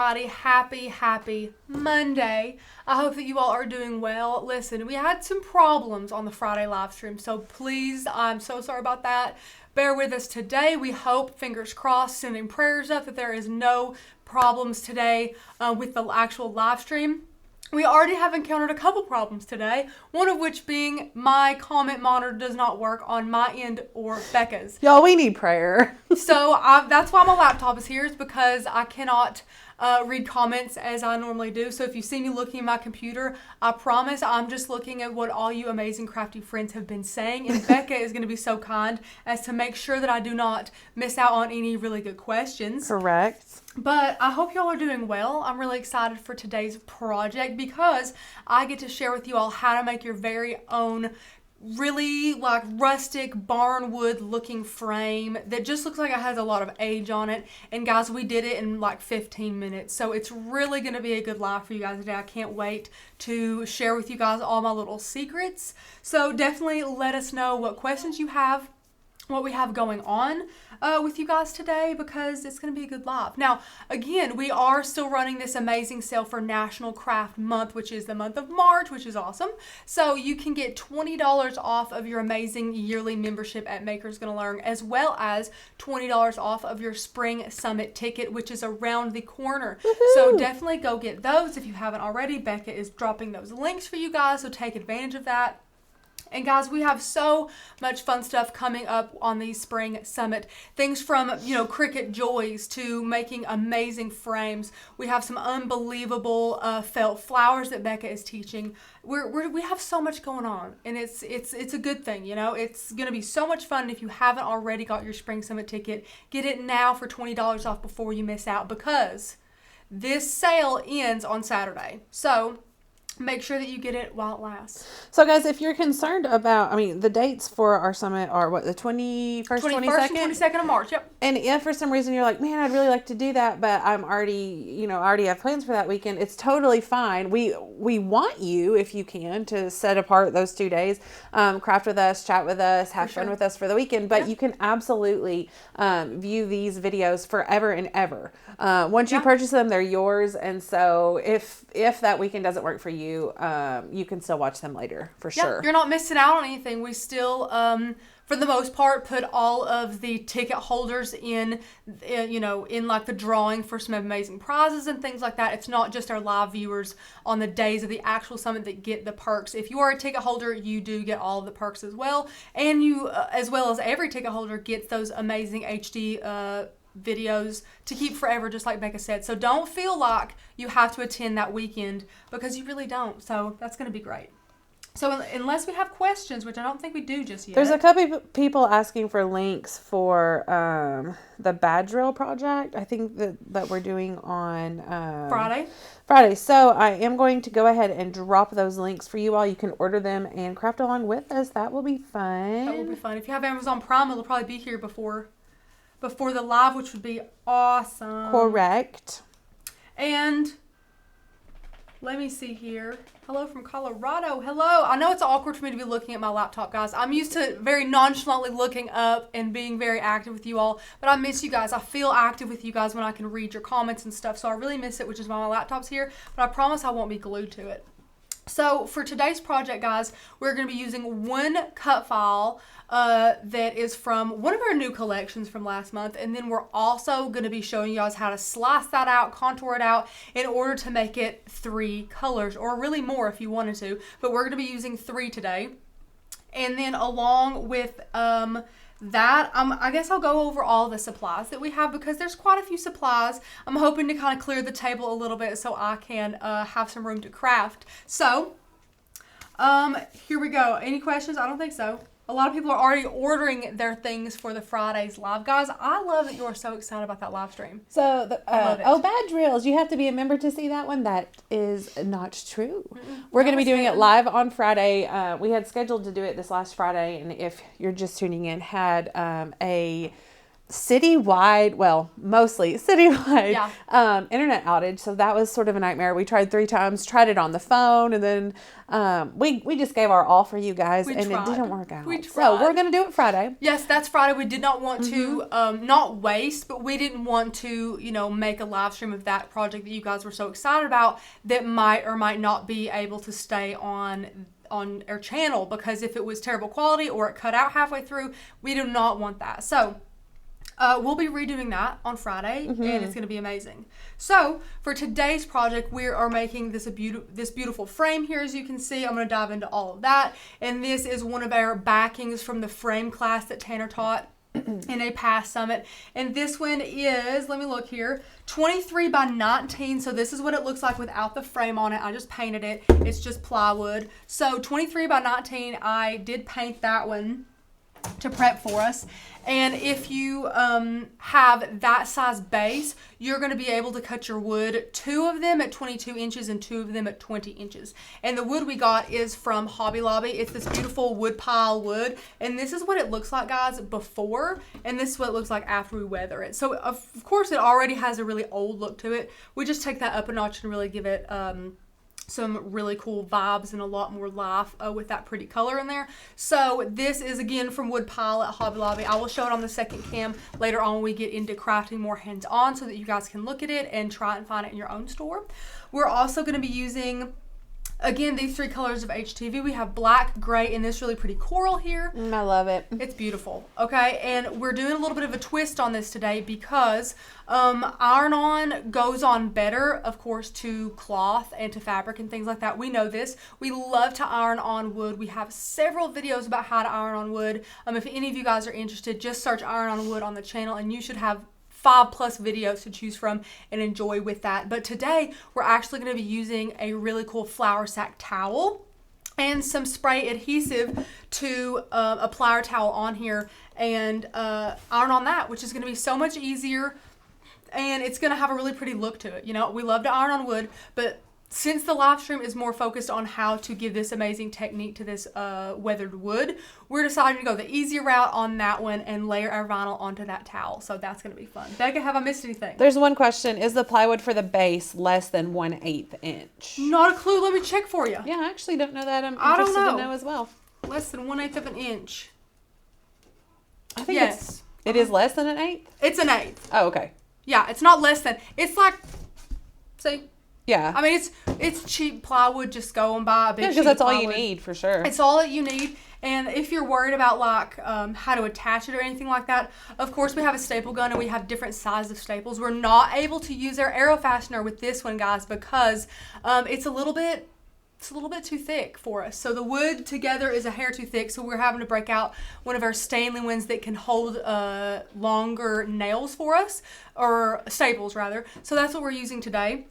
Happy Monday. I hope that you all are doing well. Listen, we had some problems on the Friday live stream, so please, I'm so sorry about that. Bear with us today. We hope, fingers crossed, sending prayers up that there is no problems today with the actual live stream. We already have encountered a couple problems today, one of which being my comment monitor does not work on my end or Becca's. Y'all, we need prayer. So that's why my laptop is here, is because I cannot read comments as I normally do. So if you see me looking at my computer, I promise I'm just looking at what all you amazing crafty friends have been saying. And Becca is going to be so kind as to make sure that I do not miss out on any really good questions. Correct. But I hope y'all are doing well. I'm really excited for today's project because I get to share with you all how to make your very own really like rustic barnwood looking frame that just looks like it has a lot of age on it. And guys, we did it in like 15 minutes. So it's really going to be a good live for you guys today. I can't wait to share with you guys all my little secrets. So definitely let us know what questions you have, what we have going on with you guys today, because it's going to be a good live. Now, again, we are still running this amazing sale for National Craft Month, which is the month of March, which is awesome. So you can get $20 off of your amazing yearly membership at Maker's Gonna Learn, as well as $20 off of your Spring Summit ticket, which is around the corner. Woohoo! So definitely go get those if you haven't already. Becca is dropping those links for you guys, so take advantage of that. And guys, we have so much fun stuff coming up on the Spring Summit. Things from, Cricut joys to making amazing frames. We have some unbelievable felt flowers that Becca is teaching. We have so much going on, and it's a good thing, It's going to be so much fun. If you haven't already got your Spring Summit ticket, get it now for $20 off before you miss out, because this sale ends on Saturday. So make sure that you get it while it lasts. So, guys, if you're concerned about, the dates for our summit are what, the 21st, 22nd? 22nd of March, yep. And if for some reason you're like, man, I'd really like to do that, but I'm already, already have plans for that weekend, it's totally fine. We want you, if you can, to set apart those 2 days, craft with us, chat with us, have fun with us for the weekend. But you can absolutely view these videos forever and ever. Once you purchase them, they're yours. And so if that weekend doesn't work for you, you can still watch them later for sure. You're not missing out on anything. We still, for the most part, put all of the ticket holders in like the drawing for some amazing prizes and things like that. It's not just our live viewers on the days of the actual summit that get the perks. If you are a ticket holder, you do get all of the perks as well. And you, as well as every ticket holder, gets those amazing HD videos to keep forever, just like Becca said. So don't feel like you have to attend that weekend, because you really don't. So that's going to be great. So unless we have questions, which I don't think we do just yet. There's a couple people asking for links for the badge drill project. I think that we're doing on Friday. So I am going to go ahead and drop those links for you all. You can order them and craft along with us. That will be fun. That will be fun. If you have Amazon Prime, it'll probably be here before the live, which would be awesome. Correct. And let me see here. Hello from Colorado. Hello. I know it's awkward for me to be looking at my laptop, guys. I'm used to very nonchalantly looking up and being very active with you all, but I miss you guys. I feel active with you guys when I can read your comments and stuff, so I really miss it, which is why my laptop's here, but I promise I won't be glued to it. So for today's project, guys, we're going to be using one cut file that is from one of our new collections from last month. And then we're also going to be showing you guys how to slice that out, contour it out in order to make it 3 colors, or really more if you wanted to. But we're going to be using 3 today. And then along with that, I guess I'll go over all the supplies that we have, because there's quite a few supplies. I'm hoping to kind of clear the table a little bit so I can have some room to craft. So here we go. Any questions? I don't think so. A lot of people are already ordering their things for the Friday's live. Guys, I love that you're so excited about that live stream. So, bad drills. You have to be a member to see that one. That is not true. We're going to be doing it live on Friday. We had scheduled to do it this last Friday, and if you're just tuning in, had a citywide, well, mostly citywide Yeah. internet outage. So that was sort of a nightmare. We tried 3 times, tried it on the phone, and then we just gave our all for you guys, and tried. it didn't work out. We So tried. we're going to do it Friday. Yes, that's Friday. We did not want to not waste, but we didn't want to, make a live stream of that project that you guys were so excited about that might or might not be able to stay on our channel, because if it was terrible quality or it cut out halfway through, we do not want that. So we'll be redoing that on Friday, and it's going to be amazing. So for today's project, we are making this beautiful frame here, as you can see. I'm going to dive into all of that, and this is one of our backings from the frame class that Tanner taught in a past summit. And this one is, let me look here, 23 by 19. So this is what it looks like without the frame on it. I just painted it. It's just plywood. So 23 by 19, I did paint that one to prep for us. And if you have that size base, you're going to be able to cut your wood, 2 of them at 22 inches and 2 of them at 20 inches. And the wood we got is from Hobby Lobby. It's this beautiful wood pile wood. And this is what it looks like, guys, before. And this is what it looks like after we weather it. So, of course, it already has a really old look to it. We just take that up a notch and really give it some really cool vibes and a lot more life with that pretty color in there. So this is again from wood pile at Hobby Lobby. I will show it on the second cam later on when we get into crafting more hands-on, so that you guys can look at it and try and find it in your own store. We're also going to be using, again, these 3 colors of HTV. We have black, gray, and this really pretty coral here. I love it. It's beautiful. Okay, and we're doing a little bit of a twist on this today because iron-on goes on better, of course, to cloth and to fabric and things like that. We know this. We love to iron on wood. We have several videos about how to iron on wood. If any of you guys are interested, just search iron on wood on the channel, and you should have 5+ videos to choose from and enjoy with that. But today we're actually going to be using a really cool flour sack towel and some spray adhesive to apply our towel on here and iron on that, which is going to be so much easier, and it's going to have a really pretty look to it. We love to iron on wood, but since the live stream is more focused on how to give this amazing technique to this weathered wood, we're deciding to go the easier route on that one and layer our vinyl onto that towel. So that's going to be fun. Becca, have I missed anything? There's one question. Is the plywood for the base less than 1/8 inch? Not a clue. Let me check for you. Yeah, I actually don't know that. I'm I don't interested know. to know as well. Less than 1/8 of an inch. I think Yes. it is less than an 1/8? It's an 1/8. Oh, okay. Yeah, it's not less than. It's like, see? Yeah. I mean, it's cheap plywood, just go and buy a big sheet because that's of all you plywood. need for sure. It's all that you need. And if you're worried about like how to attach it or anything like that, of course we have a staple gun and we have different sizes of staples. We're not able to use our arrow fastener with this one, guys, because it's a little bit too thick for us. So the wood together is a hair too thick, so we're having to break out one of our Stanley ones that can hold longer nails for us, or staples rather. So that's what we're using today.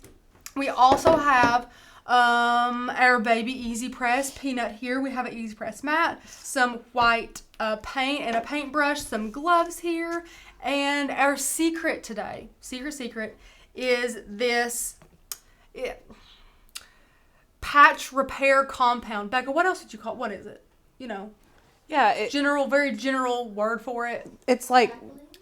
We also have our baby EasyPress Peanut here. We have an EasyPress mat, some white paint and a paintbrush, some gloves here, and our secret today, secret, is this patch repair compound. Becca, what else did you call it? What is it? Yeah. Very general word for it. It's like...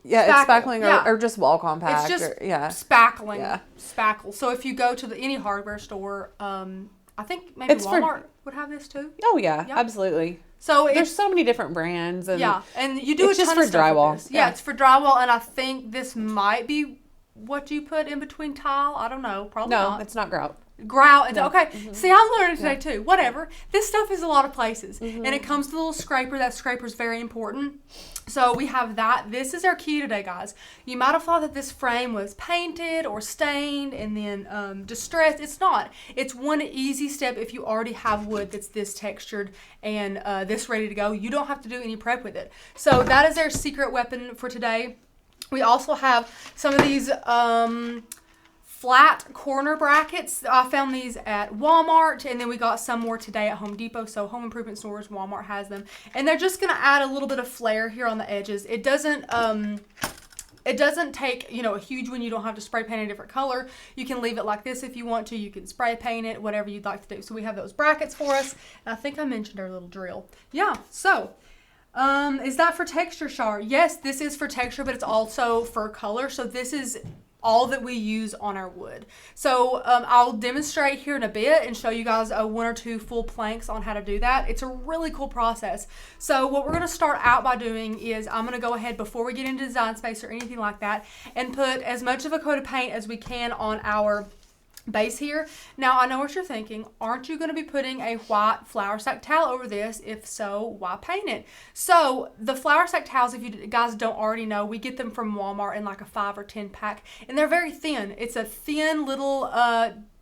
Yeah, it's spackling or just wall compact. It's just yeah. spackling. Yeah. Spackle. So if you go to any hardware store, I think maybe Walmart would have this too. Oh yeah, absolutely. So there's so many different brands, and and you do it's a just ton for of stuff drywall. with this. Yeah, it's for drywall, and I think this might be what you put in between tile. I don't know. Probably not. No, it's not grout. Grout. Okay. See, I'm learning today too. Whatever. This stuff is a lot of places. And it comes with a little scraper. That scraper is very important. So we have that. This is our key today, guys. You might have thought that this frame was painted or stained and then distressed. It's not. It's one easy step if you already have wood that's this textured and this ready to go. You don't have to do any prep with it. So that is our secret weapon for today. We also have some of these flat corner brackets. I found these at Walmart, and then we got some more today at Home Depot. So home improvement stores, Walmart has them, and they're just going to add a little bit of flair here on the edges. It doesn't take a huge one. You don't have to spray paint a different color. You can leave it like this if you want to. You can spray paint it, whatever you'd like to do. So we have those brackets for us, and I think I mentioned our little drill. Yeah. So Is that for texture, Char? Yes, this is for texture, but it's also for color. So this is all that we use on our wood. So I'll demonstrate here in a bit and show you guys one or two full planks on how to do that. It's a really cool process. So what we're gonna start out by doing is I'm gonna go ahead before we get into Design Space or anything like that and put as much of a coat of paint as we can on our base here. Now I know what you're thinking. Aren't you going to be putting a white flour sack towel over this? If so, why paint it? So the flour sack towels, if you guys don't already know, we get them from Walmart in like a 5 or 10 pack, and they're very thin. It's a thin little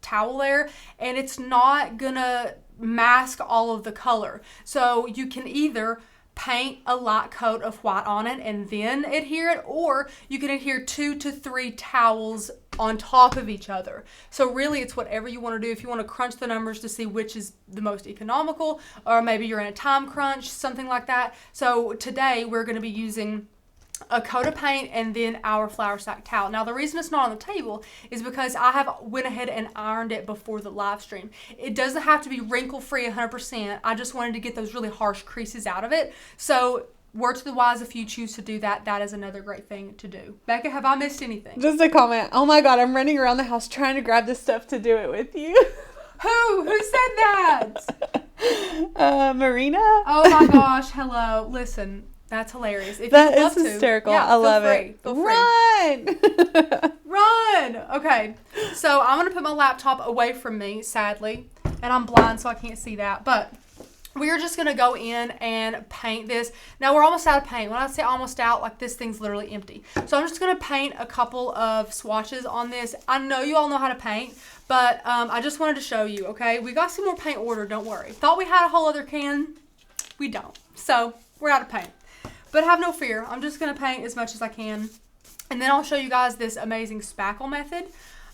towel there, and it's not gonna mask all of the color. So you can either paint a light coat of white on it and then adhere it, or you can adhere 2 to 3 towels on top of each other. So really it's whatever you want to do. If you want to crunch the numbers to see which is the most economical, or maybe you're in a time crunch, something like that. So today we're going to be using a coat of paint and then our flour sack towel. Now the reason it's not on the table is because I have went ahead and ironed it before the live stream. It doesn't have to be wrinkle free 100%. I just wanted to get those really harsh creases out of it. So word to the wise, if you choose to do that, that is another great thing to do. Becca, have I missed anything? Just a comment. Oh my God, I'm running around the house trying to grab this stuff to do it with you. Who said that? Marina. Oh my gosh, hello. Listen, that's hilarious. If That you'd love is to, hysterical. yeah, I love it. Feel free. Run! Run! Okay, so I'm going to put my laptop away from me, sadly, and I'm blind so I can't see that, but we are just going to go in and paint this. Now, we're almost out of paint. When I say almost out, like this thing's literally empty. So I'm just going to paint a couple of swatches on this. I know you all know how to paint, but I just wanted to show you, okay? We got some more paint ordered, don't worry. Thought we had a whole other can. We don't. So we're out of paint. But have no fear. I'm just going to paint as much as I can. And then I'll show you guys this amazing spackle method.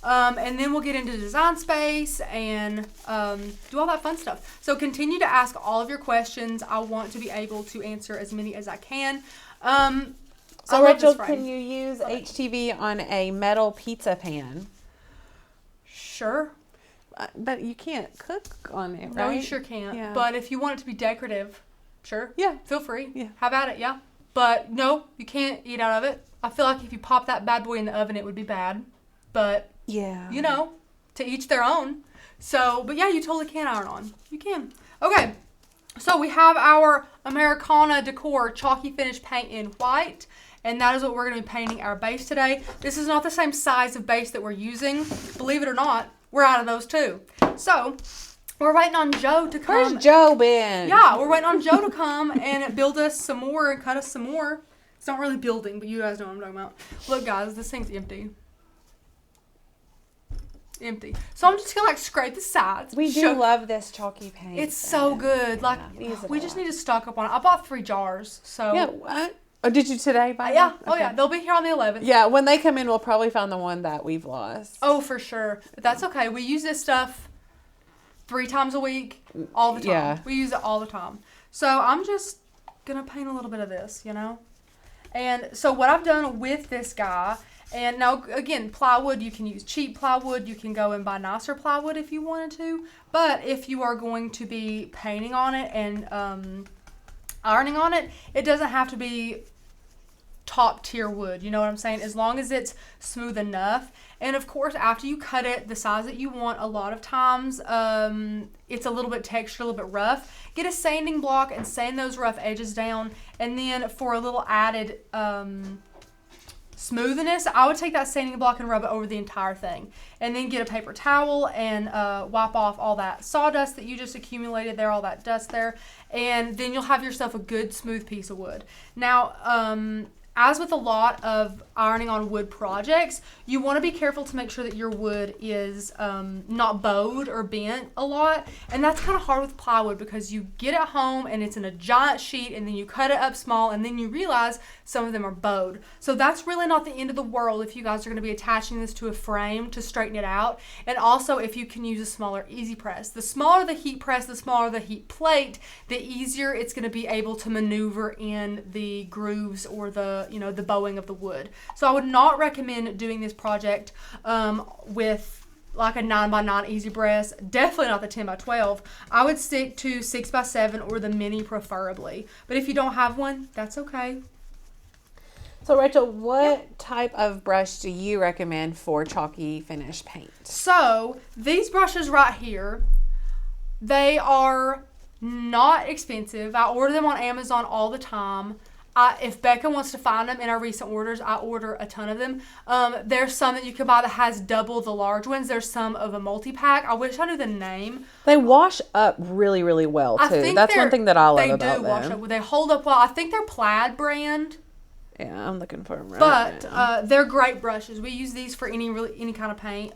And then we'll get into Design Space and do all that fun stuff. So continue to ask all of your questions. I want to be able to answer as many as I can. So Rachel, can you use HTV on a metal pizza pan? Sure. But you can't cook on it, right? No, you sure can't. Yeah. But if you want it to be decorative, sure. Yeah. Feel free. Yeah. How about it? Yeah. But no, you can't eat out of it. I feel like if you pop that bad boy in the oven, it would be bad. But yeah, you know, to each their own. So, but yeah, you totally can iron on. You can. Okay. So we have our Americana Decor Chalky Finish Paint in white. And that is what we're going to be painting our base today. This is not the same size of base that we're using. Believe it or not, we're out of those too. So we're waiting on Joe to come. Where's Joe been? Yeah, we're waiting on Joe to come and build us some more and cut us some more. It's not really building, but you guys know what I'm talking about. Look, guys, this thing's empty. Empty. So I'm just gonna like scrape the sides. We do love this chalky paint. It's so good. Like we just need to stock up on it. I bought 3 jars. So yeah. What? Oh, did you today buy yeah. them? Oh yeah. They'll be here on the 11th. Yeah. When they come in, we'll probably find the one that we've lost. Oh, for sure. But that's okay. We use this stuff 3 times a week, all the time. Yeah. We use it all the time. So I'm just gonna paint a little bit of this, you know. And so what I've done with this guy. And now, again, plywood, you can use cheap plywood. You can go and buy nicer plywood if you wanted to. But if you are going to be painting on it and ironing on it, it doesn't have to be top tier wood. You know what I'm saying? As long as it's smooth enough. And, of course, after you cut it the size that you want, a lot of times it's a little bit textured, a little bit rough. Get a sanding block and sand those rough edges down. And then for a little added smoothness, I would take that sanding block and rub it over the entire thing, and then get a paper towel and wipe off all that sawdust that you just accumulated there, all that dust there, and then you'll have yourself a good smooth piece of wood. Now, as with a lot of ironing on wood projects, you want to be careful to make sure that your wood is not bowed or bent a lot. And that's kind of hard with plywood because you get it home and it's in a giant sheet and then you cut it up small and then you realize some of them are bowed. So that's really not the end of the world if you guys are going to be attaching this to a frame to straighten it out. And also if you can use a smaller EasyPress. The smaller the heat press, the smaller the heat plate, the easier it's going to be able to maneuver in the grooves or the bowing of the wood. So I would not recommend doing this project with like a 9x9 EasyPress, definitely not the 10x12. I would stick to 6x7 or the mini preferably. But if you don't have one, that's okay. So Rachel, what type of brush do you recommend for chalky finish paint? So these brushes right here, they are not expensive. I order them on Amazon all the time. If Becca wants to find them in our recent orders, I order a ton of them. There's some that you can buy that has double the large ones. There's some of a multi-pack. I wish I knew the name. They wash up really, really well, too. That's one thing that I love about them. They do wash up. They hold up well. I think they're Plaid brand. Yeah, I'm looking for them right now. But they're great brushes. We use these for any kind of paint.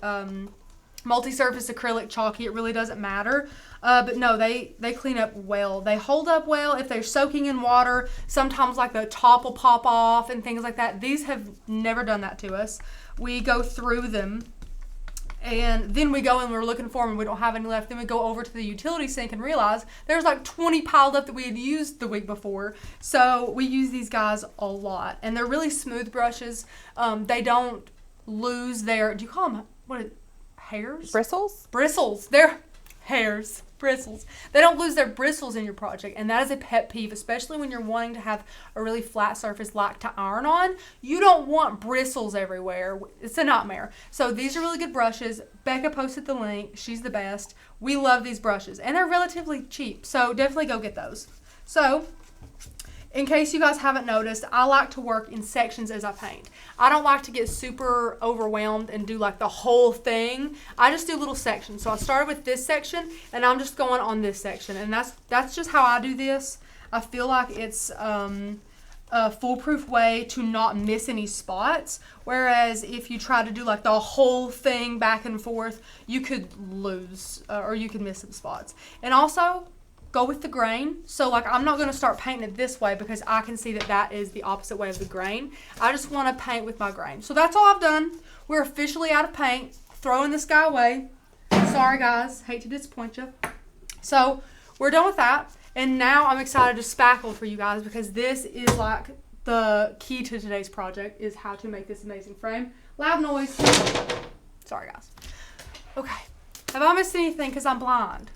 Multi-surface, acrylic, chalky, it really doesn't matter. But no, they clean up well. They hold up well if they're soaking in water. Sometimes like the top will pop off and things like that. These have never done that to us. We go through them and then we go and we're looking for them and we don't have any left. Then we go over to the utility sink and realize there's like 20 piled up that we had used the week before. So we use these guys a lot. And they're really smooth brushes. They don't lose their, do you call them, hairs? Bristles? Bristles. They're hairs. Bristles. They don't lose their bristles in your project, and that is a pet peeve, especially when you're wanting to have a really flat surface like to iron on. You don't want bristles everywhere. It's a nightmare. So these are really good brushes. Becca posted the link. She's the best. We love these brushes, and they're relatively cheap, so definitely go get those. So in case you guys haven't noticed, I like to work in sections as I paint. I don't like to get super overwhelmed and do like the whole thing. I just do little sections. So I started with this section and I'm just going on this section. And that's just how I do this. I feel like it's a foolproof way to not miss any spots. Whereas if you try to do like the whole thing back and forth, you could lose or you could miss some spots. And also, go with the grain. So like I'm not going to start painting it this way because I can see that that is the opposite way of the grain. I just want to paint with my grain. So that's all I've done. We're officially out of paint. Throwing this guy away. Sorry guys, hate to disappoint you. So we're done with that. And now I'm excited to spackle for you guys because this is like the key to today's project is how to make this amazing frame. Loud noise. Sorry guys. Okay. Have I missed anything because I'm blind?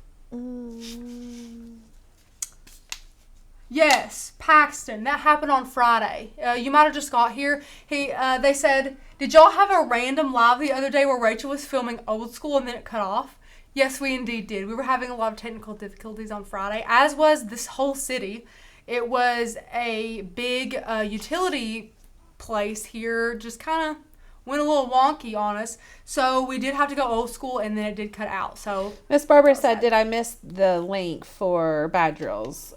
Yes, Paxton. That happened on Friday. You might have just got here. They said, did y'all have a random live the other day where Rachel was filming Old School and then it cut off? Yes, we indeed did. We were having a lot of technical difficulties on Friday, as was this whole city. It was a big utility place here, just kind of went a little wonky on us. So we did have to go old school and then it did cut out. So Miss Barbara said, did I miss the link for bad drills?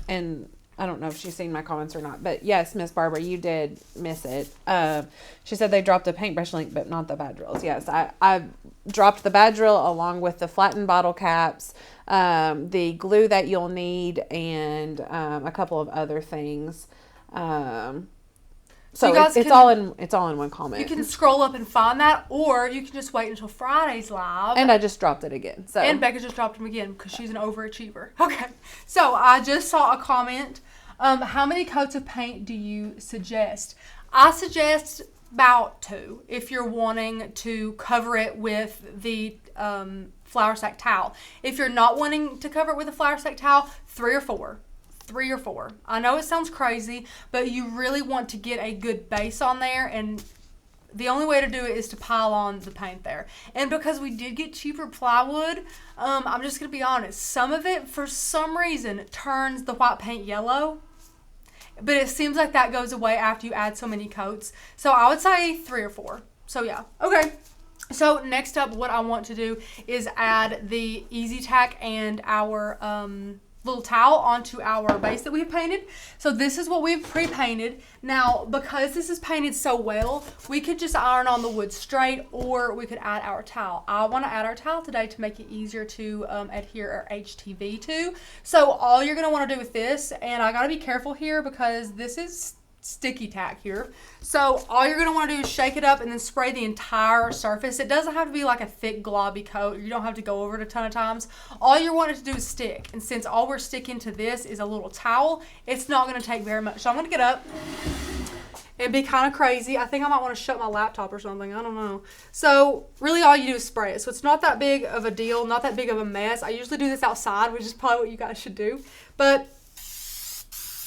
And I don't know if she's seen my comments or not, but yes, Miss Barbara, you did miss it. She said they dropped the paintbrush link, but not the bad drills. Yes, I dropped the bad drill along with the flattened bottle caps, the glue that you'll need, and a couple of other things. So it's all in one comment. You can scroll up and find that, or you can just wait until Friday's live. And I just dropped it again. So and Becca just dropped him again because she's an overachiever. Okay, so I just saw a comment. How many coats of paint do you suggest? I suggest about 2 if you're wanting to cover it with the flour sack towel. If you're not wanting to cover it with a flour sack towel, 3 or 4. 3 or 4. I know it sounds crazy, but you really want to get a good base on there, and the only way to do it is to pile on the paint there. And because we did get cheaper plywood, I'm just going to be honest, some of it, for some reason, turns the white paint yellow, but it seems like that goes away after you add so many coats. So I would say 3 or 4. So yeah. Okay. So next up, what I want to do is add the Easy Tack and our little towel onto our base that we've painted. So this is what we've pre-painted. Now, because this is painted so well, we could just iron on the wood straight, or we could add our towel. I want to add our towel today to make it easier to adhere our HTV to. So all you're going to want to do with this, and I got to be careful here because this is sticky tack here. So all you're going to want to do is shake it up and then spray the entire surface. It doesn't have to be like a thick globby coat. You don't have to go over it a ton of times. All you want it to do is stick. And since all we're sticking to this is a little towel, it's not going to take very much. So I'm going to get up and be kind of crazy. I think I might want to shut my laptop or something. I don't know. So really all you do is spray it. So it's not that big of a deal, not that big of a mess. I usually do this outside, which is probably what you guys should do. But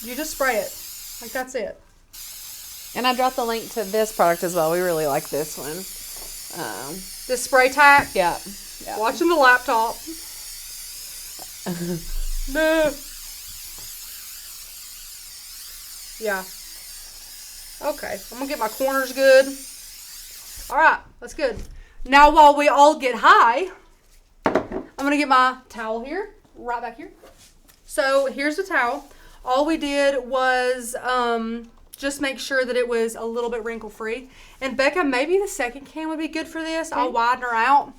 you just spray it. Like, that's it. And I dropped the link to this product as well. We really like this one. This spray tack. Yeah. Watching the laptop. No. Yeah. Okay. I'm going to get my corners good. All right. That's good. Now, while we all get high, I'm going to get my towel here. Right back here. So, here's the towel. All we did was just make sure that it was a little bit wrinkle free. And Becca, maybe the second can would be good for this. Okay. I'll widen her out.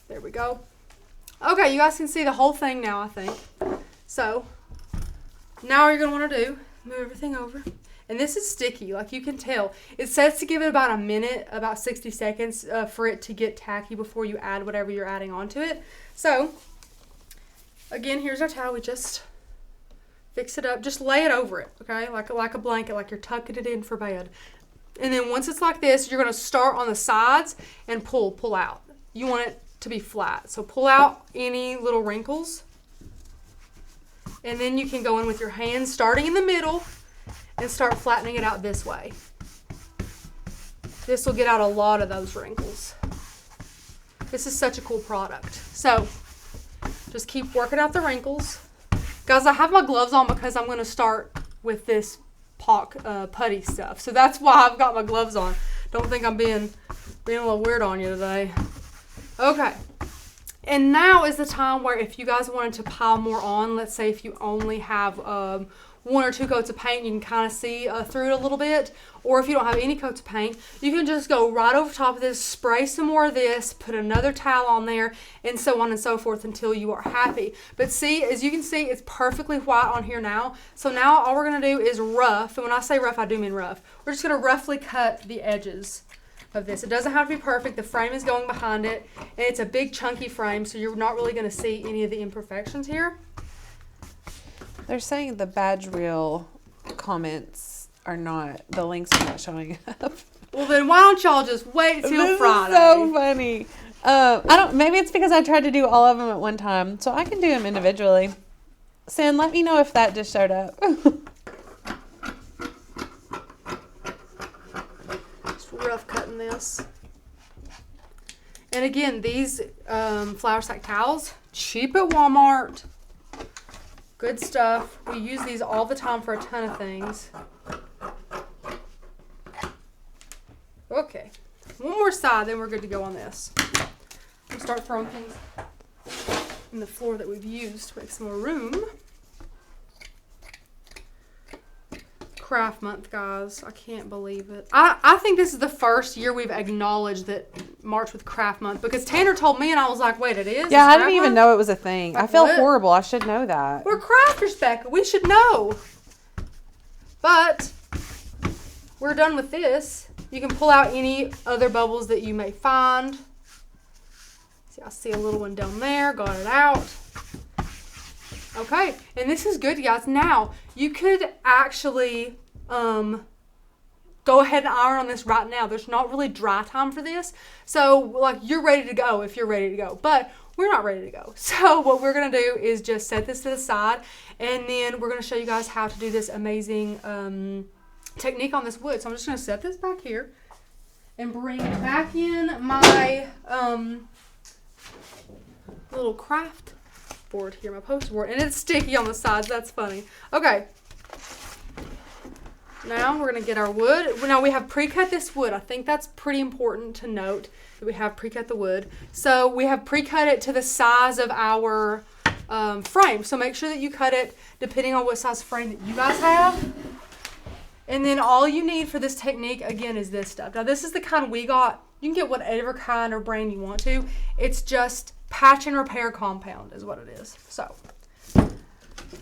There we go. Okay, you guys can see the whole thing now, I think. So, now what you're going to want to do, move everything over. And this is sticky, like you can tell. It says to give it about a minute, about 60 seconds for it to get tacky before you add whatever you're adding onto it. So, again, here's our towel. We just fix it up. Just lay it over it, okay? Like a blanket, like you're tucking it in for bed. And then once it's like this, you're going to start on the sides and pull out. You want it to be flat. So pull out any little wrinkles. And then you can go in with your hands starting in the middle and start flattening it out this way. This will get out a lot of those wrinkles. This is such a cool product. So just keep working out the wrinkles. Guys, I have my gloves on because I'm going to start with this putty stuff. So that's why I've got my gloves on. Don't think I'm being a little weird on you today. Okay. And now is the time where if you guys wanted to pile more on, let's say if you only have 1 or 2 coats of paint, you can kind of see through it a little bit. Or if you don't have any coats of paint, you can just go right over top of this, spray some more of this, put another towel on there, and so on and so forth until you are happy. But see, as you can see, it's perfectly white on here now. So now all we're going to do is rough. And when I say rough, I do mean rough. We're just going to roughly cut the edges of this. It doesn't have to be perfect. The frame is going behind it, and it's a big chunky frame, so you're not really going to see any of the imperfections here. They're saying the badge reel comments are not, the links are not showing up. Well, then why don't y'all just wait till this Friday? Is so funny. Maybe it's because I tried to do all of them at one time, so I can do them individually. Sin, let me know if that just showed up. Just rough cutting this. And again, these flour sack towels, cheap at Walmart. Good stuff. We use these all the time for a ton of things. Okay. One more side, then we're good to go on this. We'll start throwing things in the floor that we've used to make some more room. Craft month, guys. I can't believe it. I think this is the first year we've acknowledged that March with craft month, because Tanner told me and I was like, wait, it is? Yeah, I didn't even know it was a thing. Like, I feel what? horrible. I should know that. We're crafters, Becca. We should know. But we're done with this. You can pull out any other bubbles that you may find. See, I see a little one down there. Got it out. Okay, and this is good, guys. Now, you could actually go ahead and iron on this right now. There's not really dry time for this. So, like, you're ready to go if you're ready to go. But we're not ready to go. So, what we're going to do is just set this to the side. And then we're going to show you guys how to do this amazing technique on this wood. So, I'm just going to set this back here and bring back in my little craft board here, my poster board, and it's sticky on the sides. That's funny. Okay, now we're gonna get our wood. Now we have pre-cut this wood. I think that's pretty important to note that we have pre-cut the wood. So we have pre-cut it to the size of our frame. So make sure that you cut it depending on what size frame that you guys have. And then all you need for this technique again is this stuff. Now this is the kind we got. You can get whatever kind or brand you want to. It's just patch and repair compound is what it is. So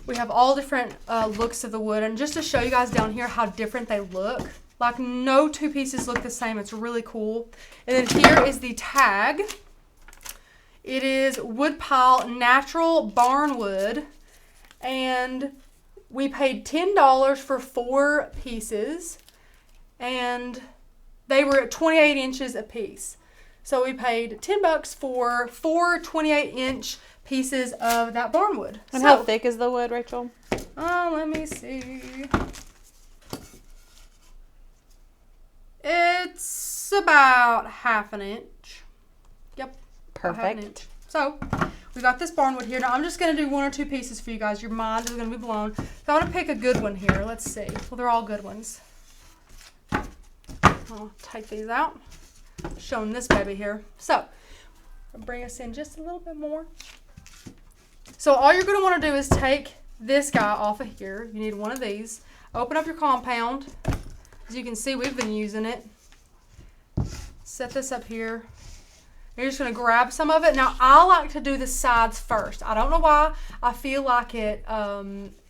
we have all different looks of the wood, and just to show you guys down here how different they look, like no two pieces look the same. It's really cool. And then here is the tag. It is wood pile natural barn wood, and we paid $10 for 4 pieces, and they were at 28 inches a piece. So we paid $10 for 4 28-inch pieces of that barnwood. And how thick is the wood, Rachel? Let me see. It's about half an inch. Yep. Perfect. Half an inch. So we got this barnwood here. Now I'm just going to do 1 or 2 pieces for you guys. Your mind is going to be blown. So I want to pick a good one here. Let's see. Well, they're all good ones. I'll take these out. Showing this baby here. So I'll bring us in just a little bit more. So all you're going to want to do is take this guy off of here. You need one of these. Open up your compound. As you can see, we've been using it. Set this up here. You're just going to grab some of it. Now, I like to do the sides first. I don't know why. I feel like it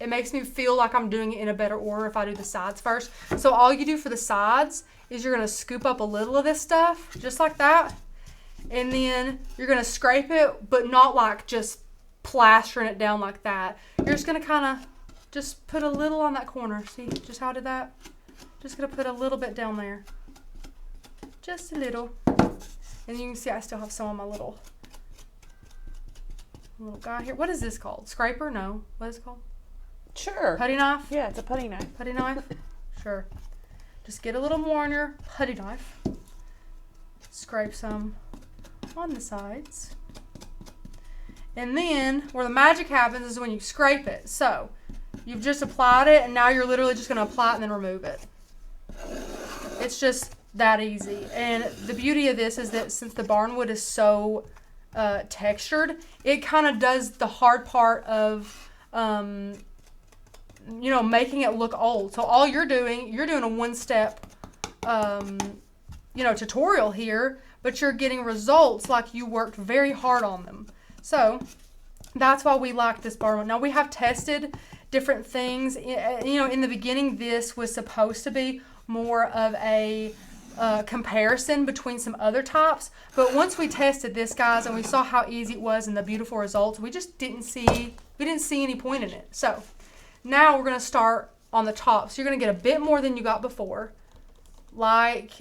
makes me feel like I'm doing it in a better order if I do the sides first. So all you do for the sides is you're going to scoop up a little of this stuff, just like that. And then you're going to scrape it, but not like just plastering it down like that. You're just going to kind of just put a little on that corner. See just how I did that? Just going to put a little bit down there. Just a little. And you can see I still have some on my little guy here. What is this called? Scraper? No. What is it called? Sure. Putty knife? Yeah, it's a putty knife. Putty knife? Sure. Just get a little more on your putty knife. Scrape some on the sides. And then where the magic happens is when you scrape it. So you've just applied it, and now you're literally just going to apply it and then remove it. It's just that easy. And the beauty of this is that since the barnwood is so textured, it kind of does the hard part of making it look old. So all you're doing a one-step tutorial here, but you're getting results like you worked very hard on them. So that's why we like this barnwood. Now we have tested different things. In the beginning, this was supposed to be more of a comparison between some other types, but once we tested this, guys, and we saw how easy it was and the beautiful results, we just didn't see any point in it. So now we're going to start on the top. So you're going to get a bit more than you got before, like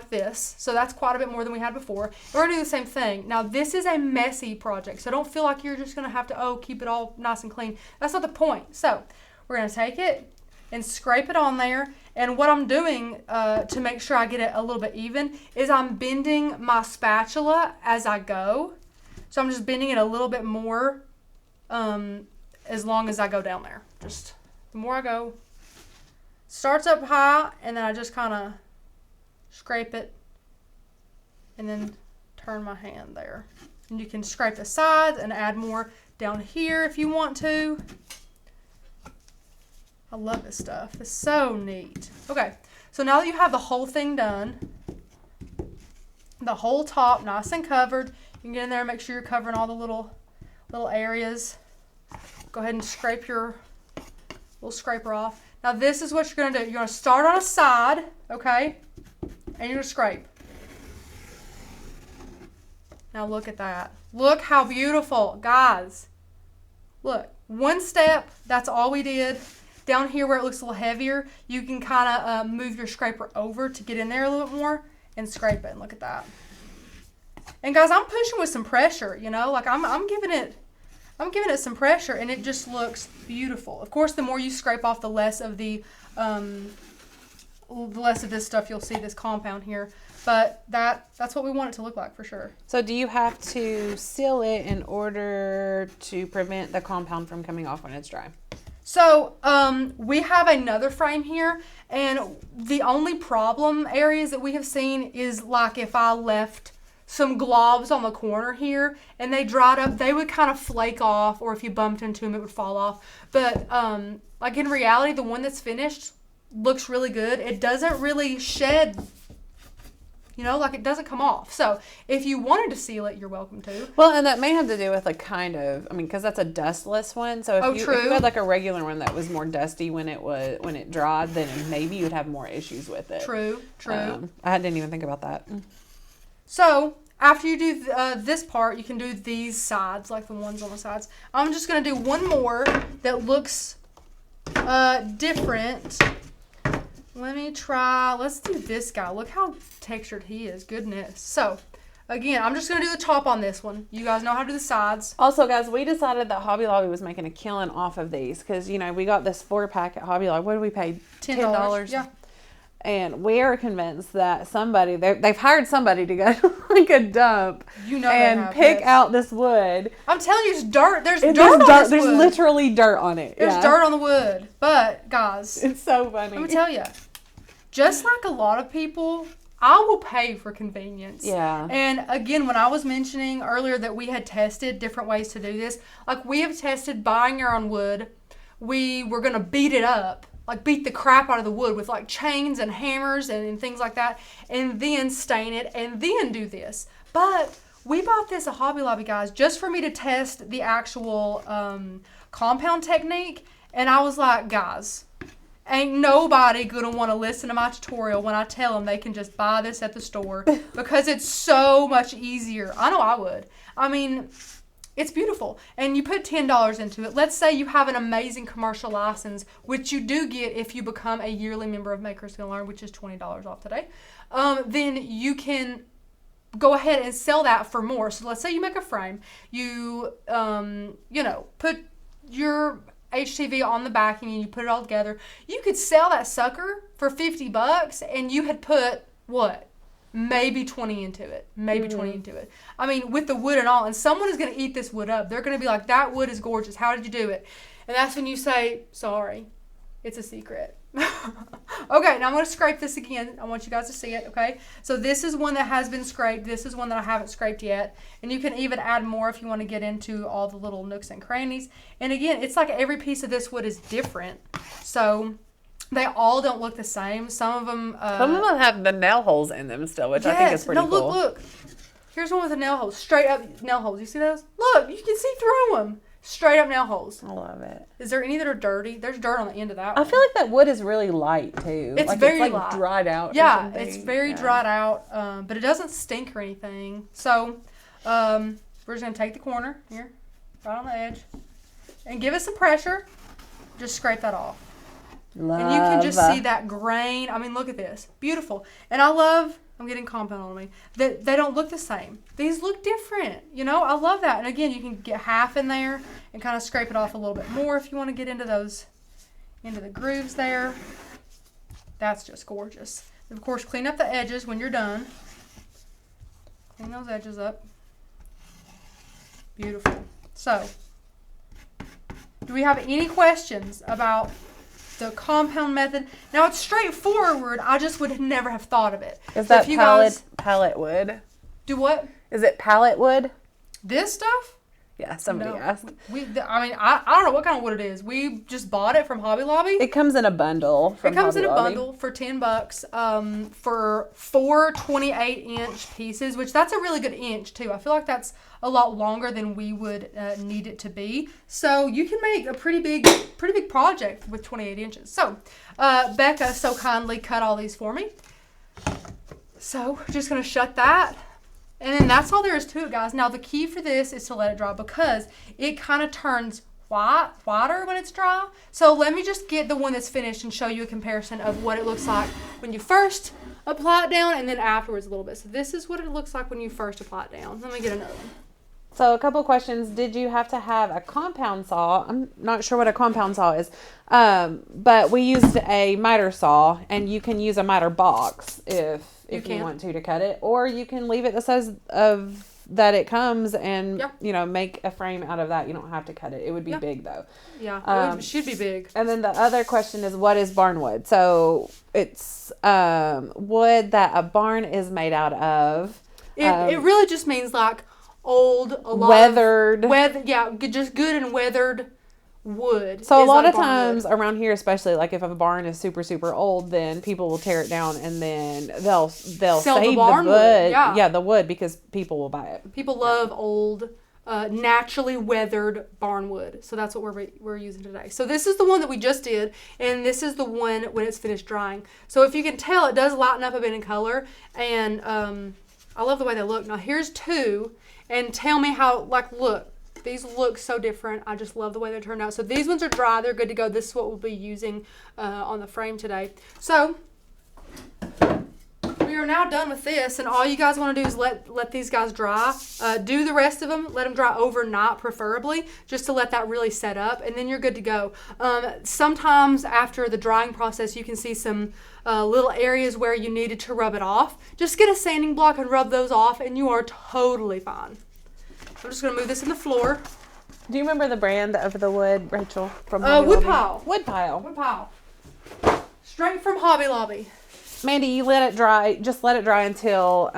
this. So that's quite a bit more than we had before. We're going to do the same thing. Now this is a messy project, so don't feel like you're just going to have to keep it all nice and clean. That's not the point. So we're going to take it and scrape it on there. And what I'm doing to make sure I get it a little bit even is I'm bending my spatula as I go. So I'm just bending it a little bit more as long as I go down there. Just the more I go. Starts up high, and then I just kind of scrape it and then turn my hand there. And you can scrape the sides and add more down here if you want to. I love this stuff. It's so neat. Okay, so now that you have the whole thing done, the whole top nice and covered, you can get in there and make sure you're covering all the little areas. Go ahead and scrape your little scraper off. Now this is what you're going to do. You're going to start on a side, okay, and you're going to scrape. Now look at that. Look how beautiful. Guys, look. One step, that's all we did. Down here where it looks a little heavier, you can kind of move your scraper over to get in there a little bit more and scrape it. And look at that. And guys, I'm pushing with some pressure, like I'm giving it some pressure, and it just looks beautiful. Of course, the more you scrape off, the less of this stuff you'll see, this compound here. But that's what we want it to look like for sure. So do you have to seal it in order to prevent the compound from coming off when it's dry? So we have another frame here, and the only problem areas that we have seen is like if I left some globs on the corner here and they dried up, they would kind of flake off, or if you bumped into them, it would fall off. But like in reality, the one that's finished looks really good. It doesn't really shed, like it doesn't come off. So if you wanted to seal it, you're welcome to. Well, and that may have to do with because that's a dustless one. So if you had like a regular one that was more dusty when it dried, then maybe you'd have more issues with it. True. I didn't even think about that. So after you do this part, you can do these sides, like the ones on the sides. I'm just going to do one more that looks different. Let me try. Let's do this guy. Look how textured he is. Goodness. So, again, I'm just going to do the top on this one. You guys know how to do the sides. Also, guys, we decided that Hobby Lobby was making a killing off of these because, you know, we got this 4-pack at Hobby Lobby. What did we pay? $10. Yeah. And we are convinced that somebody, they've hired somebody to go to like a dump and pick out this wood. I'm telling you, it's dirt. There's dirt on this wood. There's literally dirt on it. There's dirt on the wood. But, guys. It's so funny. Let me tell you. Just like a lot of people, I will pay for convenience. Yeah. And again, when I was mentioning earlier that we had tested different ways to do this, like we have tested buying our own wood. We were going to beat it up. Like beat the crap out of the wood with like chains and hammers and things like that, and then stain it and then do this. But we bought this at Hobby Lobby, guys, just for me to test the actual compound technique. And I was like, guys, ain't nobody gonna want to listen to my tutorial when I tell them they can just buy this at the store because it's so much easier. I know I would. I mean, it's beautiful. And you put $10 into it. Let's say you have an amazing commercial license, which you do get if you become a yearly member of Makers Gonna Learn, which is $20 off today. Then you can go ahead and sell that for more. So let's say you make a frame. You, put your HTV on the backing and you put it all together. You could sell that sucker for $50 and you had put, what? Maybe 20 into it. Maybe 20 into it. I mean, with the wood and all. And someone is going to eat this wood up. They're going to be like, that wood is gorgeous. How did you do it? And that's when you say, sorry. It's a secret. Okay, now I'm going to scrape this again. I want you guys to see it, okay? So this is one that has been scraped. This is one that I haven't scraped yet. And you can even add more if you want to get into all the little nooks and crannies. And again, it's like every piece of this wood is different. So they all don't look the same. Some of them have the nail holes in them still, which I think is pretty cool. Look. Here's one with the nail holes. Straight up nail holes. You see those? Look, you can see through them. Straight up nail holes. I love it. Is there any that are dirty? There's dirt on the end of that one. I feel like that wood is really light, too. It's very light. Dried out. Yeah, it's very dried out, but it doesn't stink or anything. So, we're just going to take the corner here, right on the edge, and give it some pressure. Just scrape that off. Love. And you can just see that grain. I mean, look at this. Beautiful. And I love, I'm getting compound on me, that they don't look the same. These look different. You know, I love that. And again, you can get half in there and kind of scrape it off a little bit more if you want to get into the grooves there. That's just gorgeous. Of course, clean up the edges when you're done. Clean those edges up. Beautiful. So, do we have any questions about the compound method? Now it's straightforward. I just would never have thought of it. Is that pallet wood? Do what? Is it pallet wood? This stuff? Yeah, somebody asked. I don't know what kind of wood it is. We just bought it from Hobby Lobby. It comes in a bundle. It comes in a bundle for $10 for 4 28-inch pieces, which that's a really good inch too. I feel like that's a lot longer than we would need it to be. So you can make a pretty big project with 28 inches. So Becca so kindly cut all these for me. So we're just going to shut that. And then that's all there is to it, guys. Now the key for this is to let it dry because it kind of turns whiter when it's dry. So let me just get the one that's finished and show you a comparison of what it looks like when you first apply it down and then afterwards a little bit. So this is what it looks like when you first apply it down. Let me get another one. So a couple questions. Did you have to have a compound saw? I'm not sure what a compound saw is. But we used a miter saw, and you can use a miter box if you want to cut it. Or you can leave it the size of that it comes and, make a frame out of that. You don't have to cut it. It would be big, though. Yeah, it should be big. And then the other question is, what is barn wood? So it's wood that a barn is made out of. It really just means like old, weathered, just good and weathered wood. So a lot of times around here, especially like if a barn is super super old, then people will tear it down and then they'll sell save the barn wood. The wood because people will buy it. People love old, naturally weathered barn wood. So that's what we're using today. So this is the one that we just did, and this is the one when it's finished drying. So if you can tell, it does lighten up a bit in color, and I love the way they look. Now here's two. And tell me how, look, These look so different. I just love the way they turned out. So these ones are dry. They're good to go. This is what we'll be using on the frame today. So we are now done with this, and all you guys want to do is let these guys dry. Do the rest of them. Let them dry overnight, preferably, just to let that really set up, and then you're good to go. Sometimes after the drying process, you can see some little areas where you needed to rub it off. Just get a sanding block and rub those off, and you are totally fine. I'm just going to move this in the floor. Do you remember the brand of the wood, Rachel? From Woodpile. Woodpile. Straight from Hobby Lobby. Mandy, you let it dry. Just let it dry until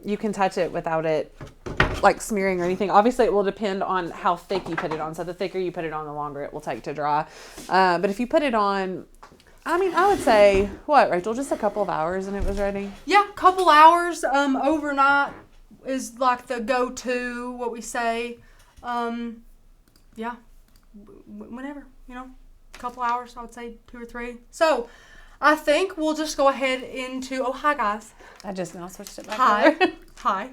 you can touch it without it like smearing or anything. Obviously, it will depend on how thick you put it on. So the thicker you put it on, the longer it will take to dry. But if you put it on, I mean, I would say, what, Rachel, just a couple of hours and it was ready? Yeah, couple hours overnight is like the go-to, what we say. Yeah, whenever, a couple hours, I would say 2 or 3. So I think we'll just go ahead into, oh, hi guys. I just now switched it back Hi. over. Hi.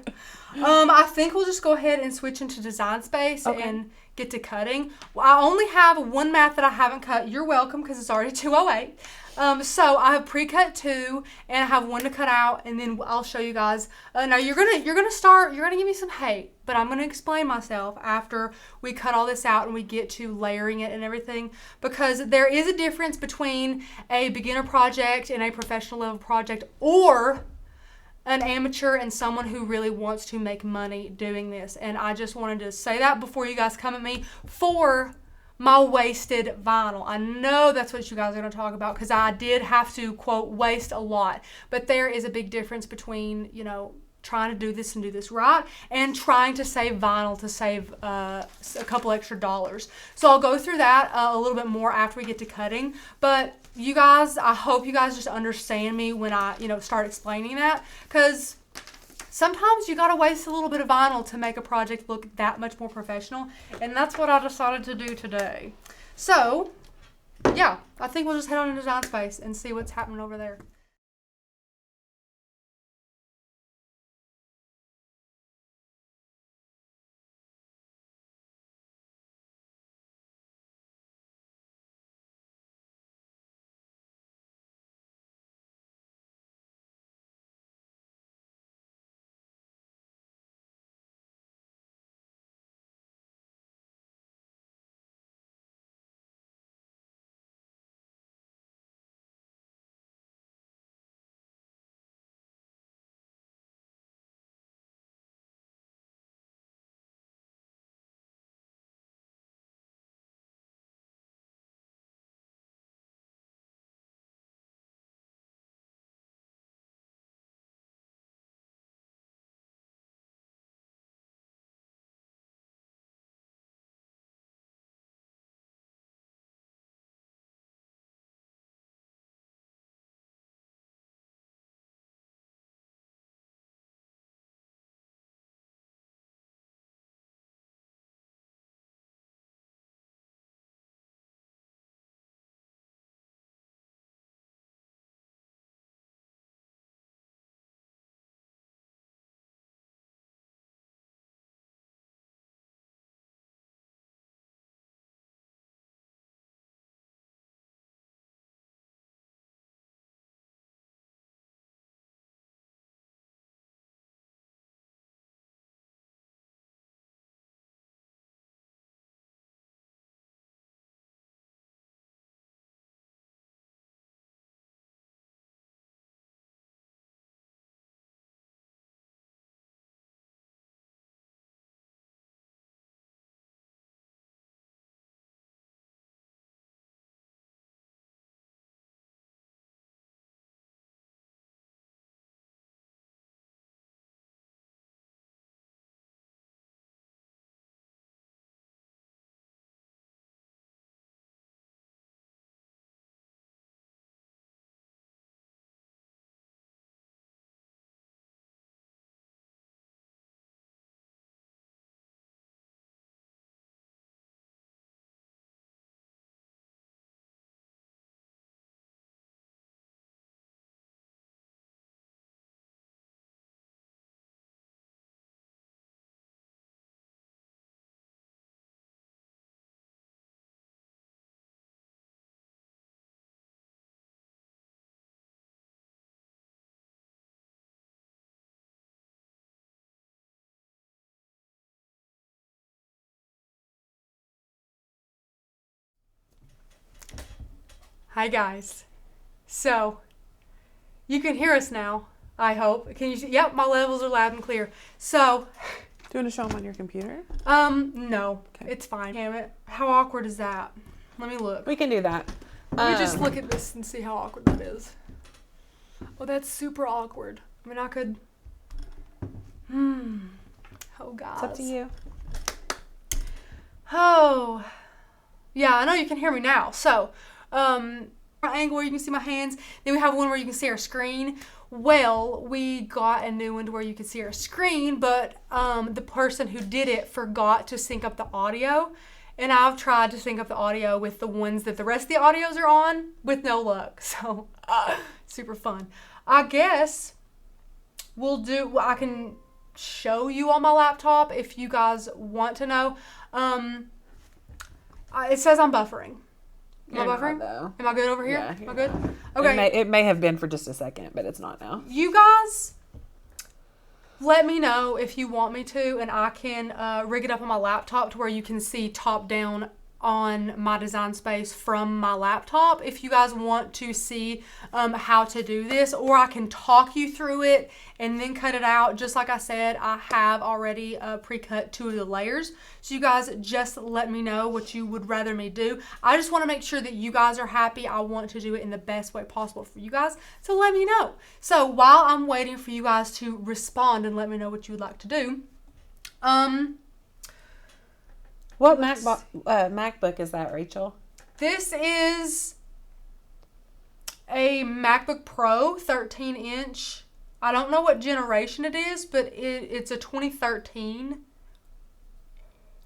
I think we'll just go ahead and switch into Design Space and get to cutting. Well, I only have one mat that I haven't cut. You're welcome, because it's already 2:08. So I have pre-cut 2, and I have 1 to cut out, and then I'll show you guys. Now you're gonna give me some hate, but I'm gonna explain myself after we cut all this out and we get to layering it and everything, because there is a difference between a beginner project and a professional level project, or an amateur and someone who really wants to make money doing this. And I just wanted to say that before you guys come at me for my wasted vinyl. I know that's what you guys are going to talk about, because I did have to, quote, waste a lot. But there is a big difference between, trying to do this and do this right, and trying to save vinyl to save a couple extra dollars. So I'll go through that a little bit more after we get to cutting. But you guys, I hope you guys just understand me when I, start explaining that, because sometimes you got to waste a little bit of vinyl to make a project look that much more professional, and that's what I decided to do today. So, yeah, I think we'll just head on to Design Space and see what's happening over there. Hi guys. So, you can hear us now, I hope. Can you see? Yep, my levels are loud and clear. So, Do you want to show them on your computer? no. Okay. It's fine. Damn it. How awkward is that? Let me look. We can do that. Let me just look at this and see how awkward that is. Oh, that's super awkward. I mean, I could... Oh, guys. It's up to you. Oh. Yeah, I know you can hear me now. So, angle where you can see my hands. Then we have one where you can see our screen. Well, we got a new one to where you can see our screen, but the person who did it forgot to sync up the audio. And I've tried to sync up the audio with the ones that the rest of the audios are on with no luck. So, super fun. I guess I can show you on my laptop if you guys want to know. It says I'm buffering. Am I buffering? Am I good over here? Yeah, Am I good? Okay. It may have been for just a second, but it's not now. You guys, let me know if you want me to, and I can rig it up on my laptop to where you can see top down on my design space from my laptop if you guys want to see how to do this, or I can talk you through it and then cut it out. Just like I said, I have already pre-cut 2 of the layers, so you guys just let me know what you would rather me do. I just want to make sure that you guys are happy. I want to do it in the best way possible for you guys, so let me know. So while I'm waiting for you guys to respond and let me know what you would like to do, what MacBook is that, Rachel? this is a MacBook Pro 13-inch. I don't know what generation it is, but it's a 2013.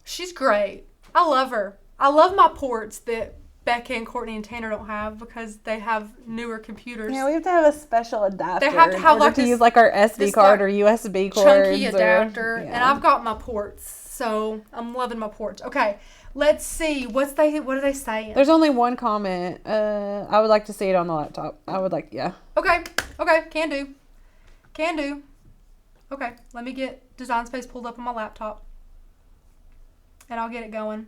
She's great. I love her. I love my ports that Becca and Courtney and Tanner don't have because they have newer computers. Yeah, we have to have a special adapter. They have to have like to use like our SD card or USB cord. Chunky adapter, and I've got my ports. So I'm loving my ports. Okay, let's see. What are they saying? There's only one comment. I would like to see it on the laptop. Okay, can do. Okay, let me get Design Space pulled up on my laptop, and I'll get it going.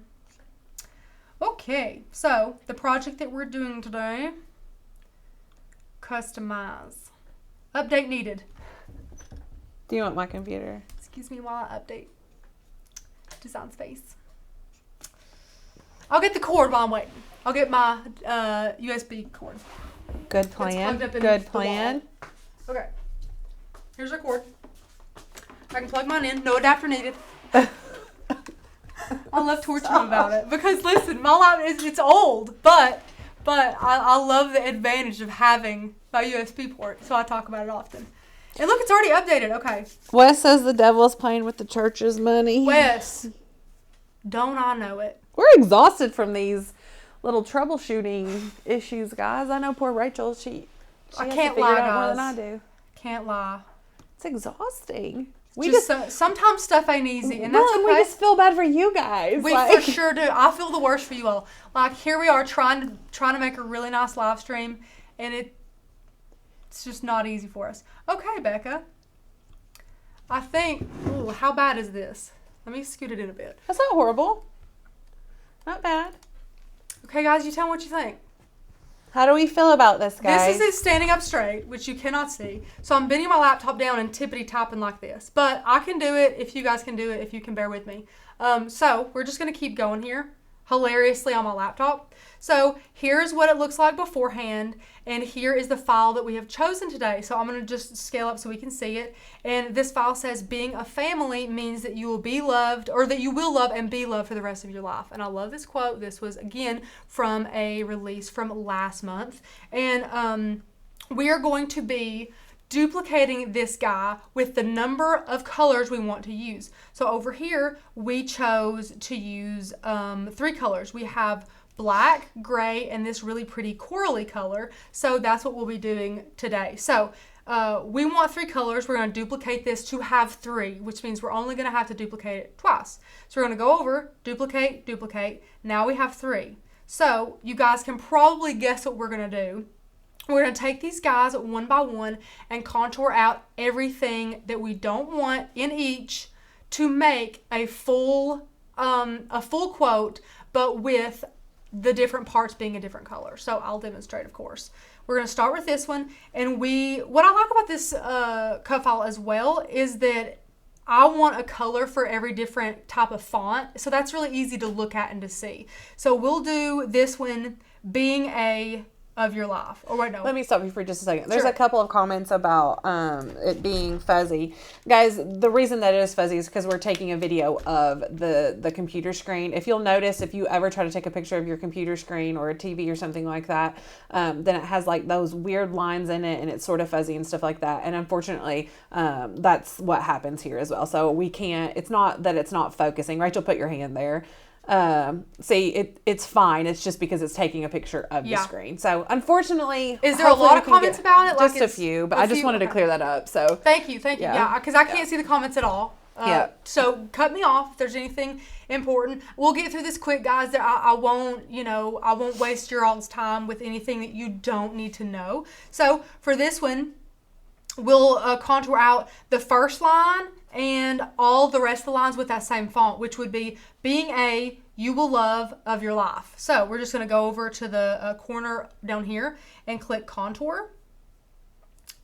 Okay, so the project that we're doing today, customize. Update needed. Do you want my computer? Excuse me while I update Design Space. I'll get the cord while I'm waiting. I'll get my USB cord. Good plan. Good plan. Okay. Here's our cord. I can plug mine in. No adapter needed. I love torturing about it because listen, my laptop it's old, but I love the advantage of having my USB port, so I talk about it often. And look, it's already updated. Okay. Wes says the devil's playing with the church's money. Wes, don't I know it? We're exhausted from these little troubleshooting issues, guys. I know poor Rachel. She I has can't to figure lie, it out more guys. than I do. Can't lie. It's exhausting. Sometimes stuff ain't easy, and that's okay. We just feel bad for you guys. We for sure do. I feel the worst for you all. Like here we are trying to make a really nice live stream, and it's just not easy for us. Okay, Becca. I think. Ooh, how bad is this? Let me scoot it in a bit. That's not horrible. Not bad. Okay, guys, you tell me what you think. How do we feel about this, guys? This is it standing up straight, which you cannot see. So I'm bending my laptop down and tippity tapping like this. But I can do it if you guys can do it, if you can bear with me. So we're just going to keep going here, hilariously on my laptop. So here's what it looks like beforehand, and here is the file that we have chosen today. So I'm going to just scale up so we can see it. And this file says being a family means that you will be loved, or that you will love and be loved for the rest of your life. And I love this quote. This was, again, from a release from last month. And we are going to be duplicating this guy with the number of colors we want to use. So over here, we chose to use 3 colors. We have black, gray, and this really pretty corally color. So that's what we'll be doing today. So we want 3 colors. We're going to duplicate this to have 3, which means we're only going to have to duplicate it twice. So we're going to go over, duplicate, duplicate. Now we have 3. So you guys can probably guess what we're going to do. We're going to take these guys one by one and contour out everything that we don't want in each to make a full quote, but with the different parts being a different color. So I'll demonstrate, of course. We're going to start with this one. And what I like about this cut file as well is that I want a color for every different type of font. So that's really easy to look at and to see. So we'll do this one being a of your life. Oh, wait, no. Let me stop you for just a second. There's Sure. a couple of comments about it being fuzzy. Guys, the reason that it is fuzzy is because we're taking a video of the computer screen. If you'll notice, if you ever try to take a picture of your computer screen or a TV or something like that, then it has like those weird lines in it and it's sort of fuzzy and stuff like that. And unfortunately, that's what happens here as well. So we can't, it's not that it's not focusing. Rachel, put your hand there. See, it's fine. It's just because it's taking a picture of the screen. So unfortunately, is there a lot of comments about it? Just a few, but I just wanted to clear that up. So thank you. Yeah, because I can't see the comments at all. So cut me off if there's anything important. We'll get through this quick, guys. I won't waste your all's time with anything that you don't need to know. So for this one, we'll contour out the first line and all the rest of the lines with that same font, which would be being a you will love of your life. So we're just going to go over to the corner down here and click contour.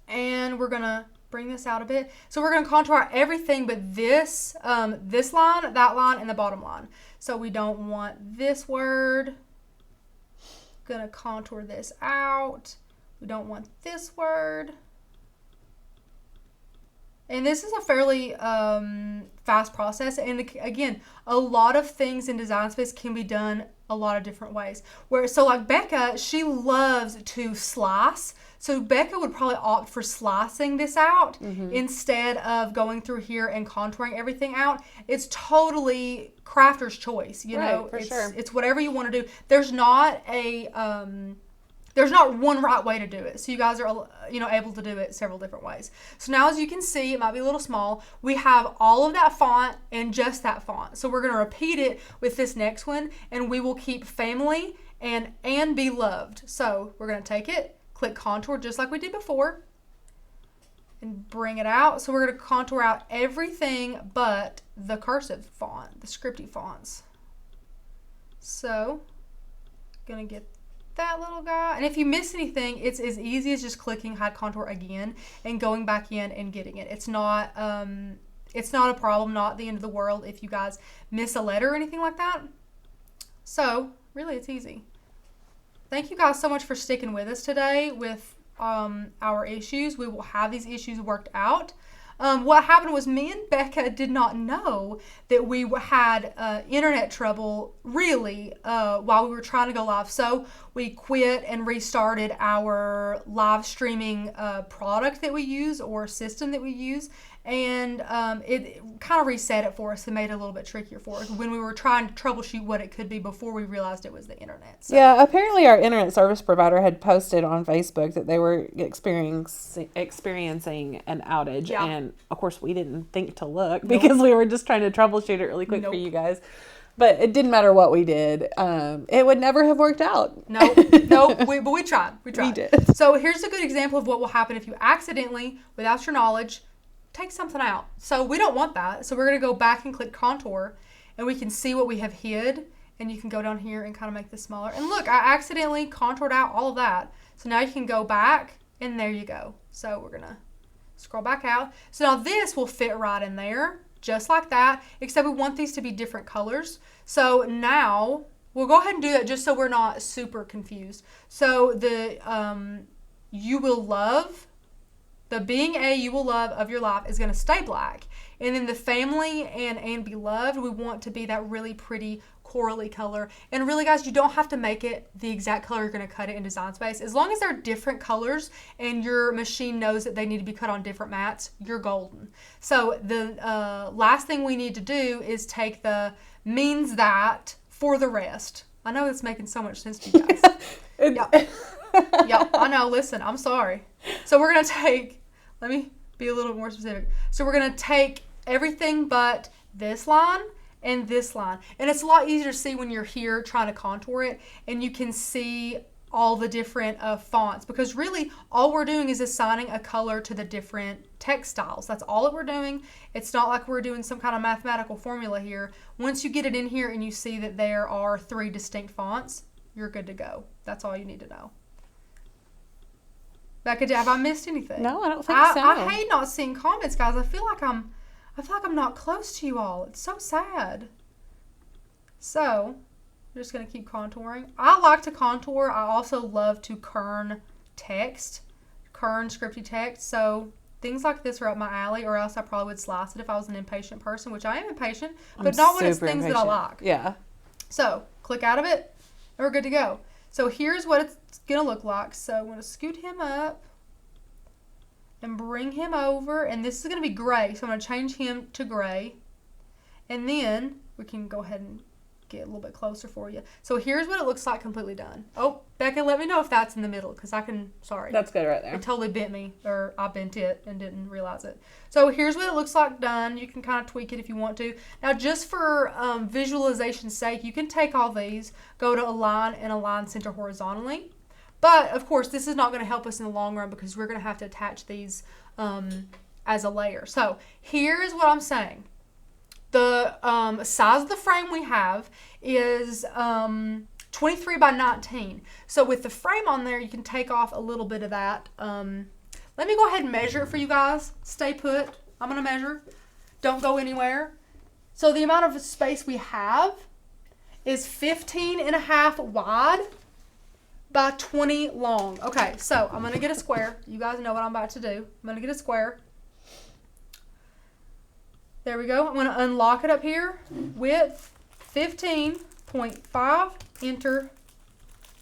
And we're going to bring this out a bit. So we're going to contour out everything but this line, that line, and the bottom line. So we don't want this word. Going to contour this out. We don't want this word. And this is a fairly fast process. And again, a lot of things in Design Space can be done a lot of different ways. So like Becca, she loves to slice. So Becca would probably opt for slicing this out instead of going through here and contouring everything out. It's totally crafter's choice. You know, it's whatever you want to do. There's not one right way to do it. So you guys are, able to do it several different ways. So now as you can see, it might be a little small. We have all of that font and just that font. So we're going to repeat it with this next one, and we will keep family and be loved. So we're going to take it, click contour just like we did before, and bring it out. So we're going to contour out everything but the cursive font, the scripty fonts. So going to get that little guy, and if you miss anything, it's as easy as just clicking hide contour again and going back in and getting it. It's not a problem, not the end of the world if you guys miss a letter or anything like that. So really, it's easy. Thank you guys so much for sticking with us today with our issues. We will have these issues worked out. What happened was me and Becca did not know that we had internet trouble really while we were trying to go live. So we quit and restarted our live streaming product that we use or system that we use. And it kind of reset it for us and made it a little bit trickier for us when we were trying to troubleshoot what it could be before we realized it was the internet. So. Yeah, apparently our internet service provider had posted on Facebook that they were experiencing an outage. Yeah. And, of course, we didn't think to look because we were just trying to troubleshoot it really quick for you guys. But it didn't matter what we did. It would never have worked out. No, but we tried. We did. So here's a good example of what will happen if you accidentally, without your knowledge, take something out. So we don't want that. So we're going to go back and click contour, and we can see what we have hid. And you can go down here and kind of make this smaller. And look, I accidentally contoured out all of that. So now you can go back, and there you go. So we're going to scroll back out. So now this will fit right in there, just like that, except we want these to be different colors. So now we'll go ahead and do that just so we're not super confused. So the you will love, the being a you will love of your life is going to stay black. And then the family and be loved, we want to be that really pretty corally color. And really, guys, you don't have to make it the exact color you're going to cut it in Design Space. As long as they're different colors and your machine knows that they need to be cut on different mats, you're golden. So the last thing we need to do is take the means that for the rest. I know it's making so much sense to you guys. Yeah, I know. Listen, I'm sorry. So we're going to take, let me be a little bit more specific. So we're going to take everything but this line and this line. And it's a lot easier to see when you're here trying to contour it, and you can see all the different fonts, because really all we're doing is assigning a color to the different text styles. That's all that we're doing. It's not like we're doing some kind of mathematical formula here. Once you get it in here and you see that there are 3 distinct fonts, you're good to go. That's all you need to know. Becca, have I missed anything? No, I don't think so. I hate not seeing comments, guys. I feel like I'm not close to you all. It's so sad. So, I'm just going to keep contouring. I like to contour. I also love to kern text, kern scripty text. So, things like this are up my alley, or else I probably would slice it if I was an impatient person, which I am impatient, but not when it's things that I like. Yeah. So, click out of it, and we're good to go. So, here's what it's going to look like. So, I'm going to scoot him up and bring him over, and this is going to be gray, so I'm going to change him to gray, and then we can go ahead and get a little bit closer for you. So here's what it looks like completely done. Oh, Becca, let me know if that's in the middle, because sorry. That's good right there. It totally bent me, or I bent it and didn't realize it. So here's what it looks like done. You can kind of tweak it if you want to. Now, just for visualization's sake, you can take all these, go to align, and align center horizontally. But, of course, this is not going to help us in the long run, because we're going to have to attach these as a layer. So here's what I'm saying. The size of the frame we have is 23 by 19. So with the frame on there, you can take off a little bit of that. Let me go ahead and measure it for you guys. Stay put. I'm going to measure. Don't go anywhere. So the amount of space we have is 15.5 wide by 20 long. Okay, so I'm going to get a square. You guys know what I'm about to do. I'm going to get a square. There we go. I'm going to unlock it up here. Width 15.5, enter,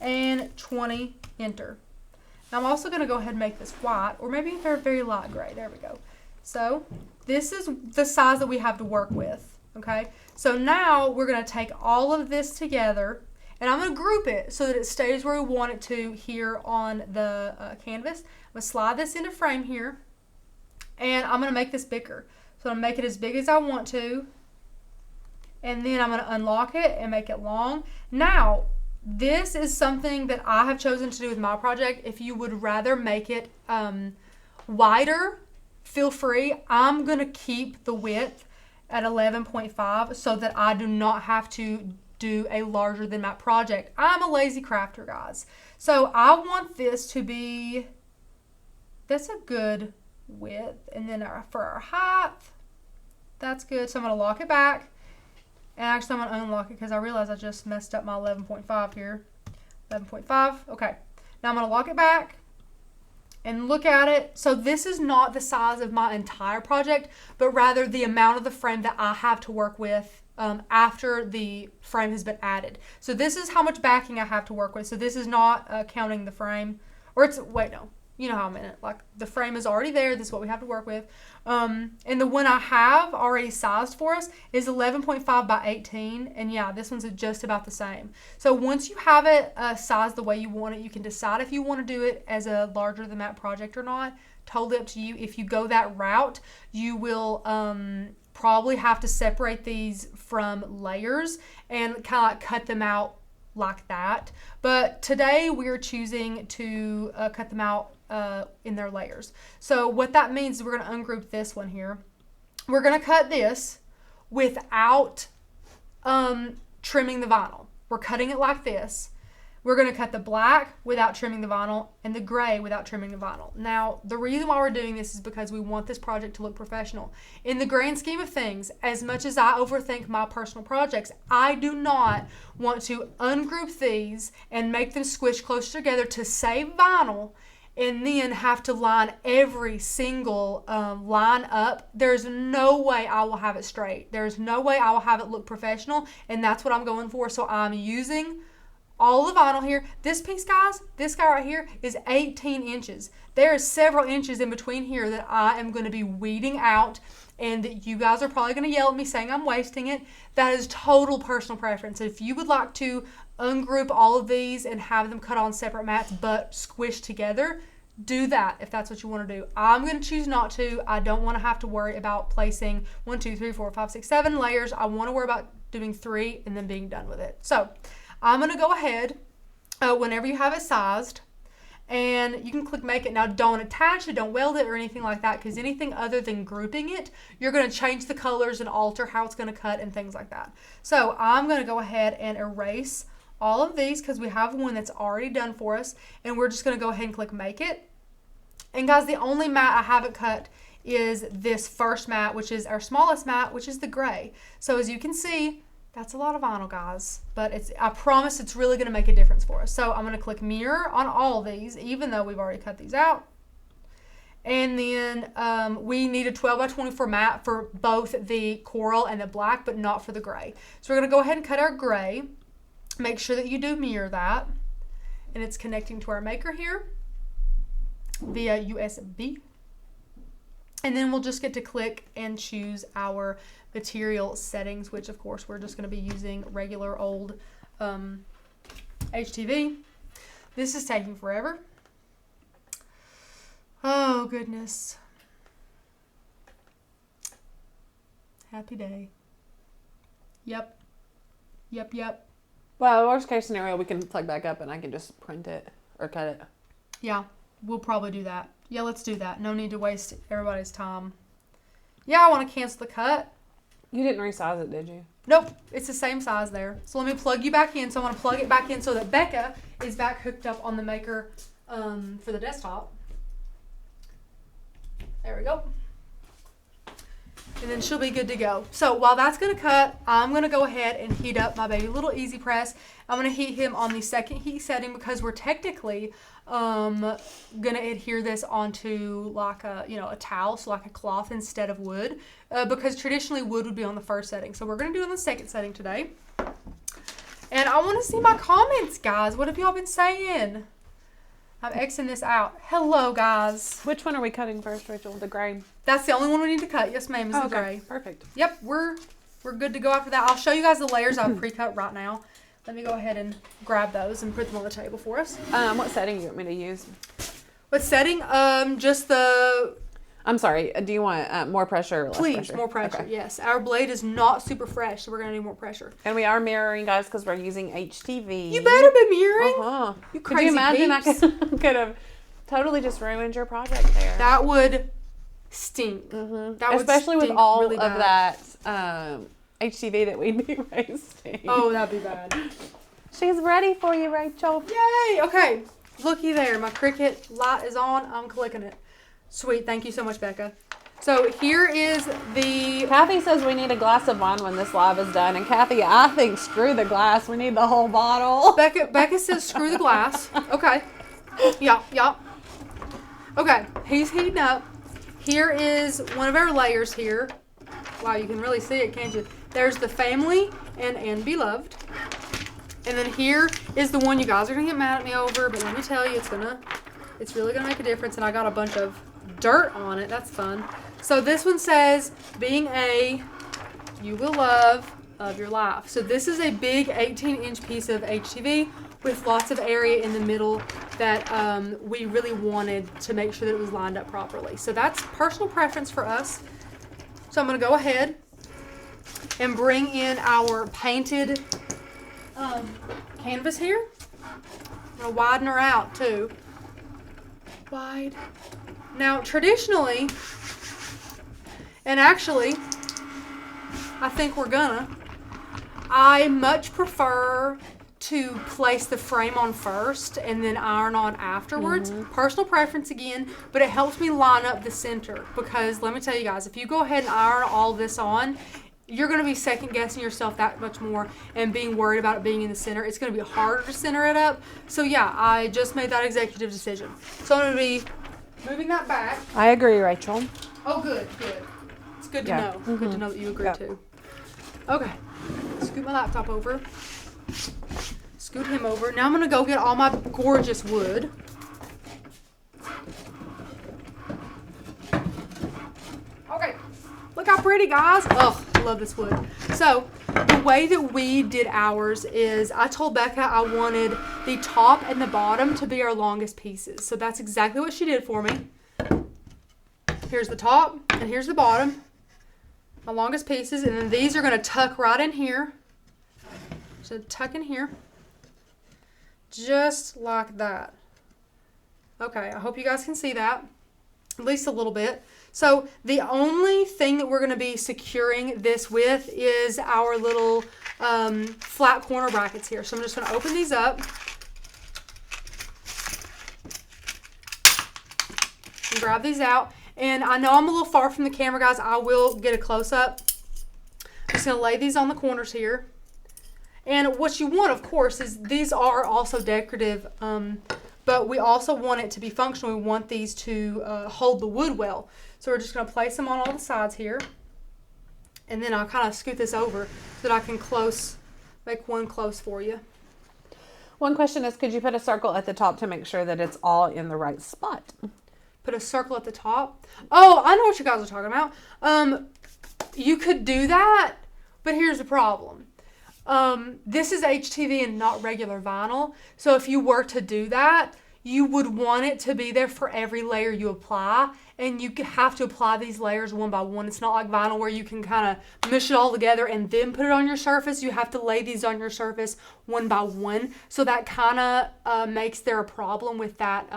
and 20, enter. Now I'm also going to go ahead and make this white, or maybe a very light gray. There we go. So this is the size that we have to work with. Okay. So now we're going to take all of this together, and I'm going to group it so that it stays where we want it to here on the canvas. I'm going to slide this into frame here, and I'm going to make this bigger. So I'm going to make it as big as I want to, and then I'm going to unlock it and make it long. Now, this is something that I have chosen to do with my project. If you would rather make it wider, feel free. I'm going to keep the width at 11.5 so that I do not have to do a larger than that project. I'm a lazy crafter, guys. So I want this to be, that's a good width. And then for our height, that's good. So I'm going to lock it back. And actually I'm going to unlock it because I realized I just messed up my 11.5 here. 11.5. Okay. Now I'm going to lock it back and look at it. So this is not the size of my entire project, but rather the amount of the frame that I have to work with after the frame has been added. So this is how much backing I have to work with. So this is not counting the frame. Or it's, wait, no. You know how I meant it. Like, the frame is already there. This is what we have to work with. And the one I have already sized for us is 11.5 by 18. And yeah, this one's just about the same. So once you have it sized the way you want it, you can decide if you want to do it as a larger than that project or not. Totally up to you. If you go that route, you will probably have to separate these from layers and kind of like cut them out like that. But today we're choosing to cut them out in their layers. So what that means is we're going to ungroup this one here. We're going to cut this without trimming the vinyl. We're cutting it like this. We're going to cut the black without trimming the vinyl and the gray without trimming the vinyl. Now, the reason why we're doing this is because we want this project to look professional. In the grand scheme of things, as much as I overthink my personal projects, I do not want to ungroup these and make them squish closer together to save vinyl and then have to line every single line up. There's no way I will have it straight. There's no way I will have it look professional, and that's what I'm going for. So I'm using all the vinyl here. This piece, guys, this guy right here is 18 inches. There is several inches in between here that I am going to be weeding out, and that you guys are probably going to yell at me saying I'm wasting it. That is total personal preference. If you would like to ungroup all of these and have them cut on separate mats but squished together, do that if that's what you want to do. I'm going to choose not to. I don't want to have to worry about placing 1, 2, 3, 4, 5, 6, 7 layers. I want to worry about doing 3 and then being done with it. So I'm going to go ahead whenever you have it sized, and you can click make it. Now don't attach it, don't weld it or anything like that, because anything other than grouping it, you're going to change the colors and alter how it's going to cut and things like that. So I'm going to go ahead and erase all of these because we have one that's already done for us, and we're just going to go ahead and click make it. And guys, the only mat I haven't cut is this first mat, which is our smallest mat, which is the gray. So as you can see, that's a lot of vinyl, guys, but I promise it's really going to make a difference for us. So I'm going to click mirror on all of these, even though we've already cut these out. And then we need a 12 by 24 mat for both the coral and the black, but not for the gray. So we're going to go ahead and cut our gray. Make sure that you do mirror that. And it's connecting to our maker here via USB. And then we'll just get to click and choose our material settings, which of course we're just going to be using regular old HTV. This is taking forever. Oh goodness. Happy day. Yep. Well, worst case scenario, we can plug back up and I can just print it or cut it. Yeah, we'll probably do that. Yeah, let's do that. No need to waste everybody's time. Yeah, I want to cancel the cut. You didn't resize it, did you? Nope, it's the same size there. So let me plug you back in. So I want to plug it back in so that Becca is back hooked up on the maker for the desktop. There we go. And then she'll be good to go. So while that's going to cut, I'm going to go ahead and heat up my baby little EasyPress. I'm going to heat him on the second heat setting because we're technically going to adhere this onto like a towel, so like a cloth instead of wood, because traditionally wood would be on the first setting. So we're going to do it on the second setting today. And I want to see my comments, guys. What have y'all been saying? I'm Xing this out. Hello, guys. Which one are we cutting first, Rachel? The gray? That's the only one we need to cut. Yes, ma'am, is the gray. Perfect. Yep, we're good to go after that. I'll show you guys the layers I've pre-cut right now. Let me go ahead and grab those and put them on the table for us. What setting do you want me to use? What setting? Just the... I'm sorry. Do you want more pressure or less Please, pressure? more pressure, Okay. yes. Our blade is not super fresh, so we're going to need more pressure. And we are mirroring, guys, because we're using HTV. You better be mirroring. Uh-huh. You Could crazy you imagine peeps. I could have totally just ruined your project there? That would stink. Mm-hmm. That would Especially with stink all really of bad. that HTV that we'd be wasting. Oh, that'd be bad. She's ready for you, Rachel. Yay! Okay, looky there. My Cricut light is on. I'm clicking it. Sweet. Thank you so much, Becca. So here is the... Kathy says we need a glass of wine when this live is done. And Kathy, I think screw the glass. We need the whole bottle. Becca says screw the glass. Okay. Yeah. Okay, he's heating up. Here is one of our layers here. Wow, you can really see it, can't you? There's the family and beloved. And then here is the one you guys are going to get mad at me over, but let me tell you, it's really going to make a difference. And I got a bunch of dirt on it. That's fun. So this one says, being a you will love of your life. So this is a big 18-inch piece of HTV with lots of area in the middle that we really wanted to make sure that it was lined up properly. So that's personal preference for us. So I'm going to go ahead and bring in our painted canvas here. I'm going to widen her out too. Wide. Now traditionally, and actually, I think I much prefer to place the frame on first and then iron on afterwards. Mm-hmm. Personal preference again, but it helps me line up the center because let me tell you guys, if you go ahead and iron all this on, you're going to be second guessing yourself that much more and being worried about it being in the center. It's going to be harder to center it up. So yeah, I just made that executive decision. So I'm going to be moving that back. I agree, Rachel. Oh, good. It's good to know. Mm-hmm. Good to know that you agree too. Okay, scoot my laptop over. Scoot him over. Now I'm going to go get all my gorgeous wood. Okay, look how pretty, guys. Oh, I love this wood. So the way that we did ours is I told Becca I wanted the top and the bottom to be our longest pieces. So that's exactly what she did for me. Here's the top and here's the bottom. My longest pieces. And then these are going to tuck right in here. So tuck in here. Just like that. Okay, I hope you guys can see that. At least a little bit. So the only thing that we're going to be securing this with is our little flat corner brackets here. So I'm just going to open these up. And grab these out. And I know I'm a little far from the camera, guys. I will get a close-up. I'm just going to lay these on the corners here. And what you want, of course, is these are also decorative, but we also want it to be functional. We want these to hold the wood well. So we're just going to place them on all the sides here. And then I'll kind of scoot this over so that I can make one close for you. One question is, could you put a circle at the top to make sure that it's all in the right spot? Put a circle at the top? Oh, I know what you guys are talking about. You could do that, but here's the problem. This is HTV and not regular vinyl. So if you were to do that, you would want it to be there for every layer you apply. And you have to apply these layers one by one. It's not like vinyl where you can kind of mush it all together and then put it on your surface. You have to lay these on your surface one by one. So that kind of makes there a problem with that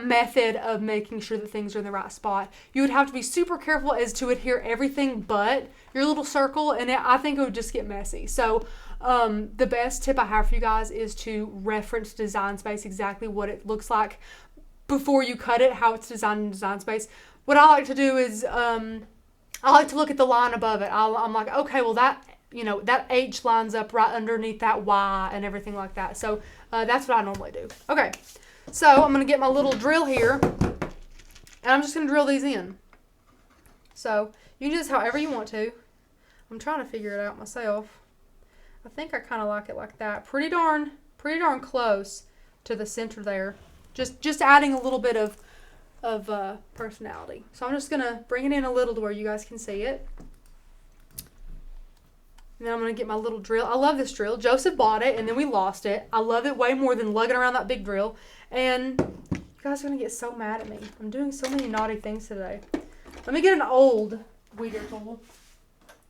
method of making sure that things are in the right spot. You would have to be super careful as to adhere everything but your little circle, and I think it would just get messy. So the best tip I have for you guys is to reference Design Space, exactly what it looks like before you cut it, how it's designed in Design Space. What I like to do is I like to look at the line above it. I'm like, okay, well that H lines up right underneath that Y and everything like that. So that's what I normally do. Okay, so I'm going to get my little drill here, and I'm just going to drill these in. So you can do this however you want to. I'm trying to figure it out myself. I think I kind of like it like that. Pretty darn close to the center there. Just adding a little bit of personality. So I'm just going to bring it in a little to where you guys can see it. And then I'm going to get my little drill. I love this drill. Joseph bought it, and then we lost it. I love it way more than lugging around that big drill. And you guys are going to get so mad at me. I'm doing so many naughty things today. Let me get an old weeder tool.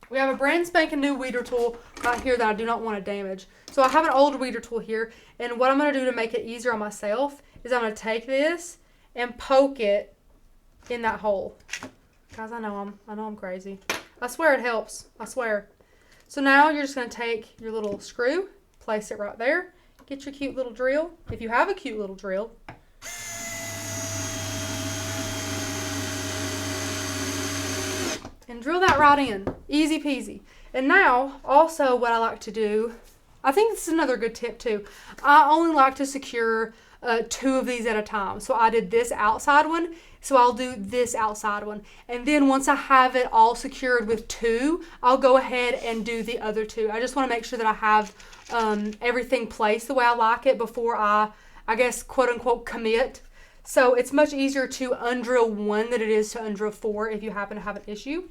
We have a brand spanking new weeder tool right here that I do not want to damage. So I have an old weeder tool here, and what I'm going to do to make it easier on myself is I'm going to take this and poke it in that hole. Guys, I know I'm crazy. I swear it helps. I swear. So now you're just going to take your little screw, place it right there, get your cute little drill. If you have a cute little drill. And drill that right in. Easy peasy. And now, also what I like to do, I think this is another good tip too. I only like to secure 2 of these at a time. So I did this outside one, so I'll do this outside one. And then once I have it all secured with 2, I'll go ahead and do the other 2. I just want to make sure that I have everything placed the way I like it before I guess, quote unquote, commit. So it's much easier to undrill 1 than it is to undrill 4 if you happen to have an issue.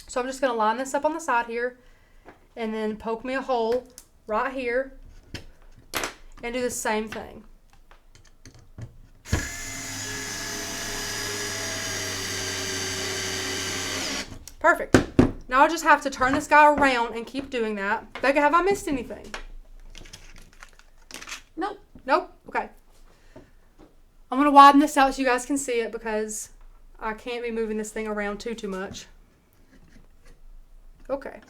So I'm just going to line this up on the side here and then poke me a hole right here and do the same thing. Perfect. Now I just have to turn this guy around and keep doing that. Becca, have I missed anything? Nope. Nope? Okay. I'm going to widen this out so you guys can see it because I can't be moving this thing around too much. Okay.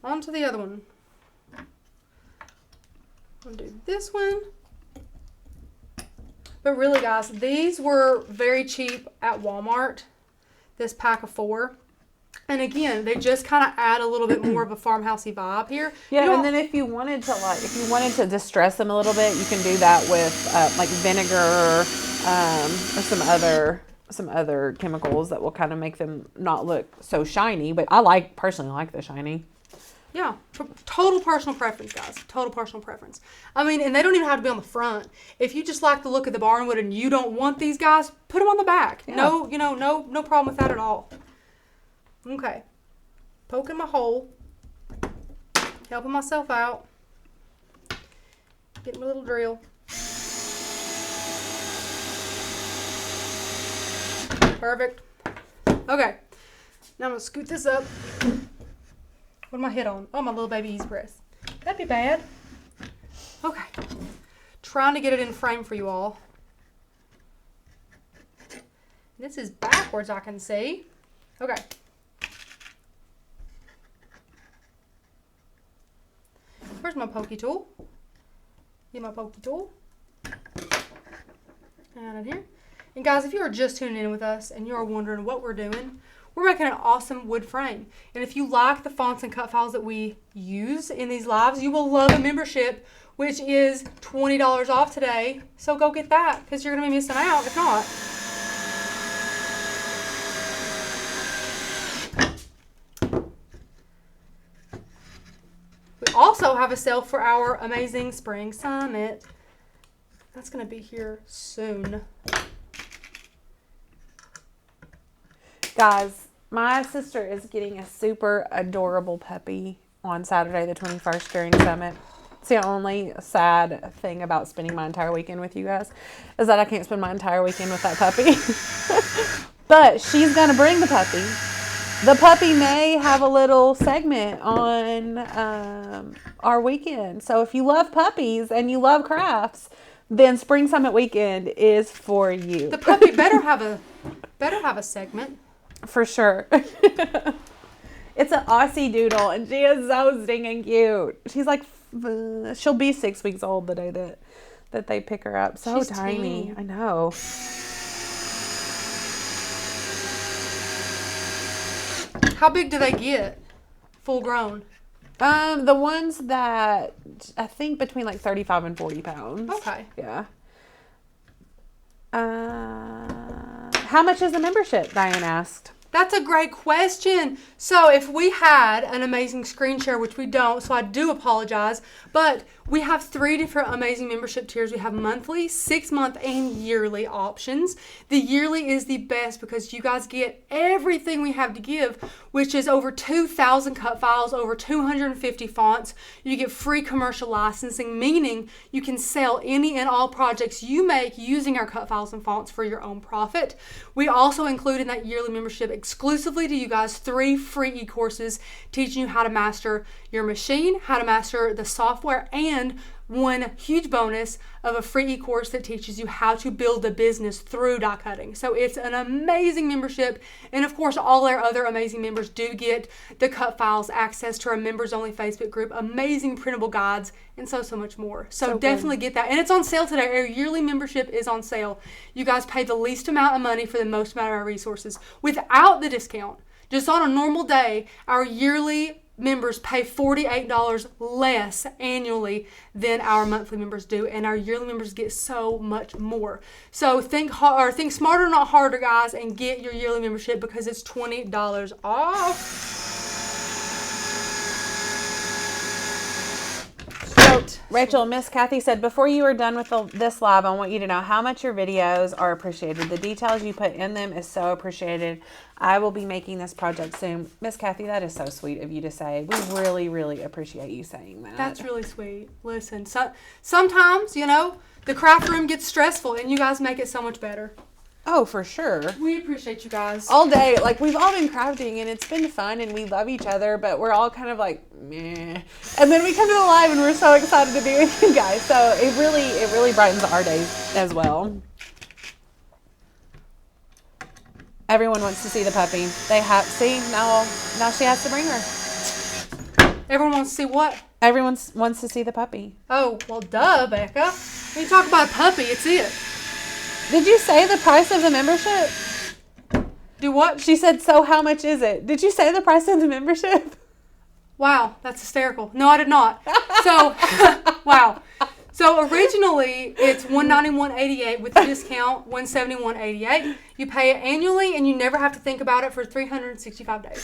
On to the other one. I'm going to do this one. But really, guys, these were very cheap at Walmart. This pack of 4. And again, they just kind of add a little bit more of a farmhousey vibe here. Yeah, and then if you wanted to distress them a little bit, you can do that with like vinegar or some other chemicals that will kind of make them not look so shiny. But I personally like the shiny. Yeah, total personal preference, guys. Total personal preference. I mean, and they don't even have to be on the front. If you just like the look of the barnwood and you don't want these guys, put them on the back. Yeah. No problem with that at all. Okay. Poking my hole. Helping myself out. Getting my little drill. Perfect. Okay. Now I'm going to scoot this up. What am I hit on? Oh, my little baby EasyPress. That'd be bad. Okay. Trying to get it in frame for you all. This is backwards, I can see. Okay. Where's my pokey tool? Get my pokey tool. And in here. And guys, if you are just tuning in with us and you are wondering what we're doing, we're making an awesome wood frame. And if you like the fonts and cut files that we use in these lives, you will love a membership, which is $20 off today. So go get that, because you're going to be missing out if not. We also have a sale for our amazing Spring Summit. That's going to be here soon. Guys, my sister is getting a super adorable puppy on Saturday the 21st during Summit. It's the only sad thing about spending my entire weekend with you guys is that I can't spend my entire weekend with that puppy. But she's going to bring the puppy. The puppy may have a little segment on our weekend. So if you love puppies and you love crafts, then Spring Summit weekend is for you. The puppy better have a segment. For sure. It's an Aussie doodle, and she is so stinking cute. She's like, she'll be 6 weeks old the day that they pick her up. So She's tiny. teeny. I know. How big do they get? Full grown? The ones that I think between like 35 and 40 pounds. Okay. Yeah. How much is the membership? Diane asked. That's a great question. So if we had an amazing screen share, which we don't, so I do apologize, but we have 3 different amazing membership tiers. We have monthly, 6-month, and yearly options. The yearly is the best because you guys get everything we have to give, which is over 2,000 cut files, over 250 fonts. You get free commercial licensing, meaning you can sell any and all projects you make using our cut files and fonts for your own profit. We also include in that yearly membership exclusively to you guys 3 free e-courses teaching you how to master your machine, how to master the software, and one huge bonus of a free e-course that teaches you how to build a business through die cutting. So it's an amazing membership, and of course all our other amazing members do get the cut files, access to our members only Facebook group, amazing printable guides, and so much more. So definitely get that. And it's on sale today. Our yearly membership is on sale. You guys pay the least amount of money for the most amount of our resources without the discount. Just on a normal day, our yearly members pay $48 less annually than our monthly members do, and our yearly members get so much more. So think smarter, not harder, guys, and get your yearly membership because it's $20 off. Rachel, Miss Kathy said, before you are done with this live, I want you to know how much your videos are appreciated. The details you put in them is so appreciated. I will be making this project soon. Miss Kathy, that is so sweet of you to say. We really, really appreciate you saying that. That's really sweet. Listen, sometimes, the craft room gets stressful, and you guys make it so much better. Oh, for sure. We appreciate you guys. All day, we've all been crafting, and it's been fun, and we love each other, but we're all kind of like, meh. And then we come to the live, and we're so excited to be with you guys. So it really brightens our days as well. Everyone wants to see the puppy. Now she has to bring her. Everyone wants to see what? Everyone wants to see the puppy. Oh, well, duh, Becca. When you talk about a puppy, it's it. Did you say the price of the membership? Do what? She said, so how much is it? Did you say the price of the membership? Wow, that's hysterical. No, I did not. So, wow. So originally it's $191.88 with the discount, $171.88. You pay it annually and you never have to think about it for 365 days.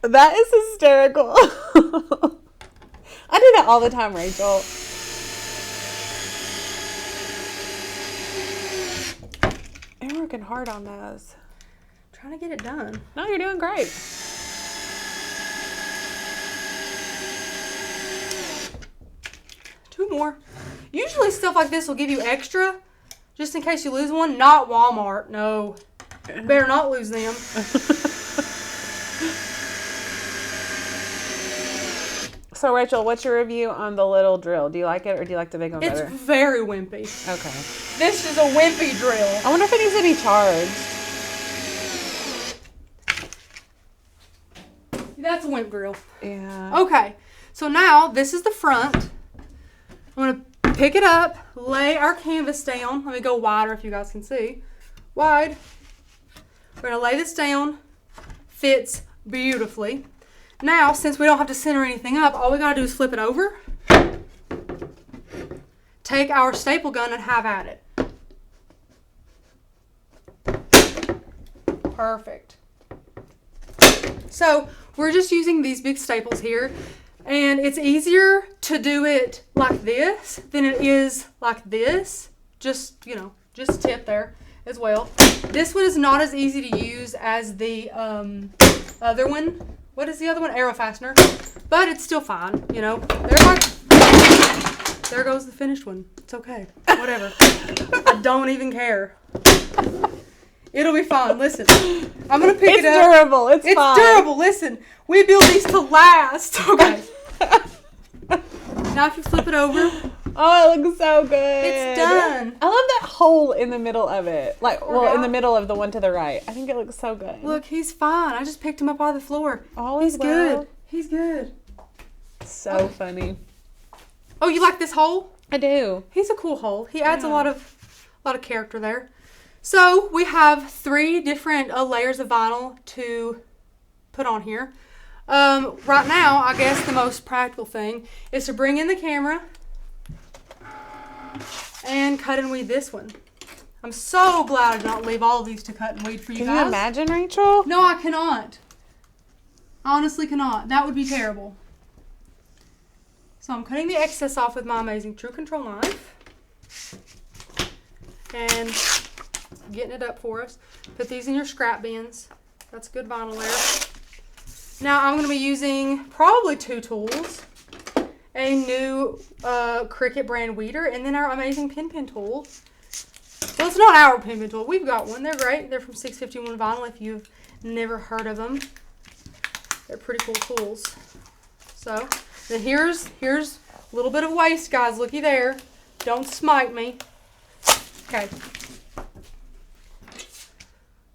That is hysterical. I do that all the time, Rachel. You're working hard on those. Trying to get it done. No, you're doing great. Two more. Usually stuff like this will give you extra, just in case you lose one. Not Walmart. No. Better not lose them. So Rachel, what's your review on the little drill? Do you like it or do you like the big one better? It's very wimpy. Okay. This is a wimpy drill. I wonder if it needs to be charged. That's a wimp drill. Yeah. Okay, so now this is the front. I'm going to pick it up, lay our canvas down. Let me go wider if you guys can see. Wide. We're going to lay this down. Fits beautifully. Now, since we don't have to center anything up, all we got to do is flip it over. Take our staple gun and have at it. Perfect. So, we're just using these big staples here. And it's easier to do it like this than it is like this. Just, you know, just a tip there as well. This one is not as easy to use as the other one. What is the other one? Arrow fastener. But it's still fine, you know. There goes the finished one. It's okay. Whatever. I don't even care. It'll be fine. Listen, I'm going to pick it up. It's durable. It's fine. It's durable. Listen, we build these to last. Okay. Now if you flip it over. Oh, it looks so good. It's done. I love that hole in the middle of it. Like, well, in the middle of the one to the right. I think it looks so good. Look, he's fine. I just picked him up off the floor. Always He's good. He's good. So funny. Oh, you like this hole? I do. He's a cool hole. He adds a lot of character there. So we have 3 different layers of vinyl to put on here. Right now, I guess the most practical thing is to bring in the camera and cut and weed this one. I'm so glad I did not leave all of these to cut and weed for you guys. Can you imagine, Rachel? No, I cannot. I honestly cannot. That would be terrible. So I'm cutting the excess off with my amazing True Control knife. And getting it up for us. Put these in your scrap bins. That's a good vinyl layer. Now I'm going to be using probably 2 tools. A new Cricut brand weeder, and then our amazing pin tool. Well, it's not our pin tool. We've got one. They're great. They're from 651 Vinyl if you've never heard of them. They're pretty cool tools. So, then here's a little bit of waste, guys. Looky there. Don't smite me. Okay.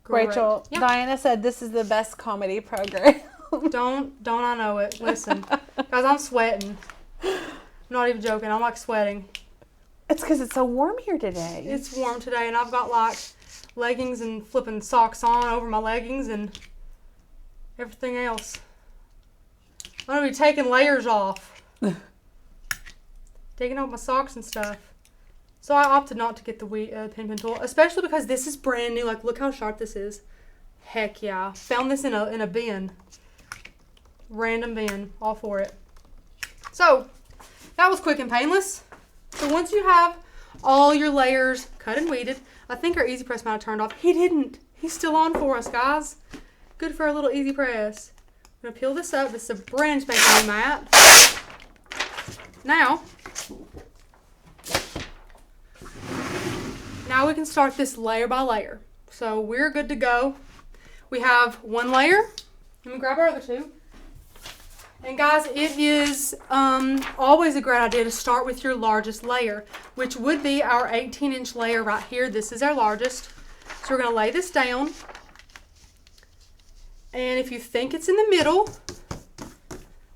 Great. Rachel, Yeah. Diana said this is the best comedy program. Don't I know it. Listen. Guys, I'm sweating. I'm not even joking. I'm like sweating. It's because it's so warm here today. It's warm today, and I've got like leggings and flipping socks on over my leggings and everything else. I'm going to be taking layers off. Taking off my socks and stuff. So I opted not to get the pin tool, especially because this is brand new. Like, look how sharp this is. Heck yeah. Found this in a bin. Random bin. All for it. So, that was quick and painless. So once you have all your layers cut and weeded, I think our EasyPress might have turned off. He didn't. He's still on for us, guys. Good for our little EasyPress. I'm going to peel this up. This is a brand spanking new mat. Now we can start this layer by layer. So we're good to go. We have 1 layer. Let me grab our other 2. And guys, it is always a great idea to start with your largest layer, which would be our 18-inch layer right here. This is our largest. So we're going to lay this down. And if you think it's in the middle,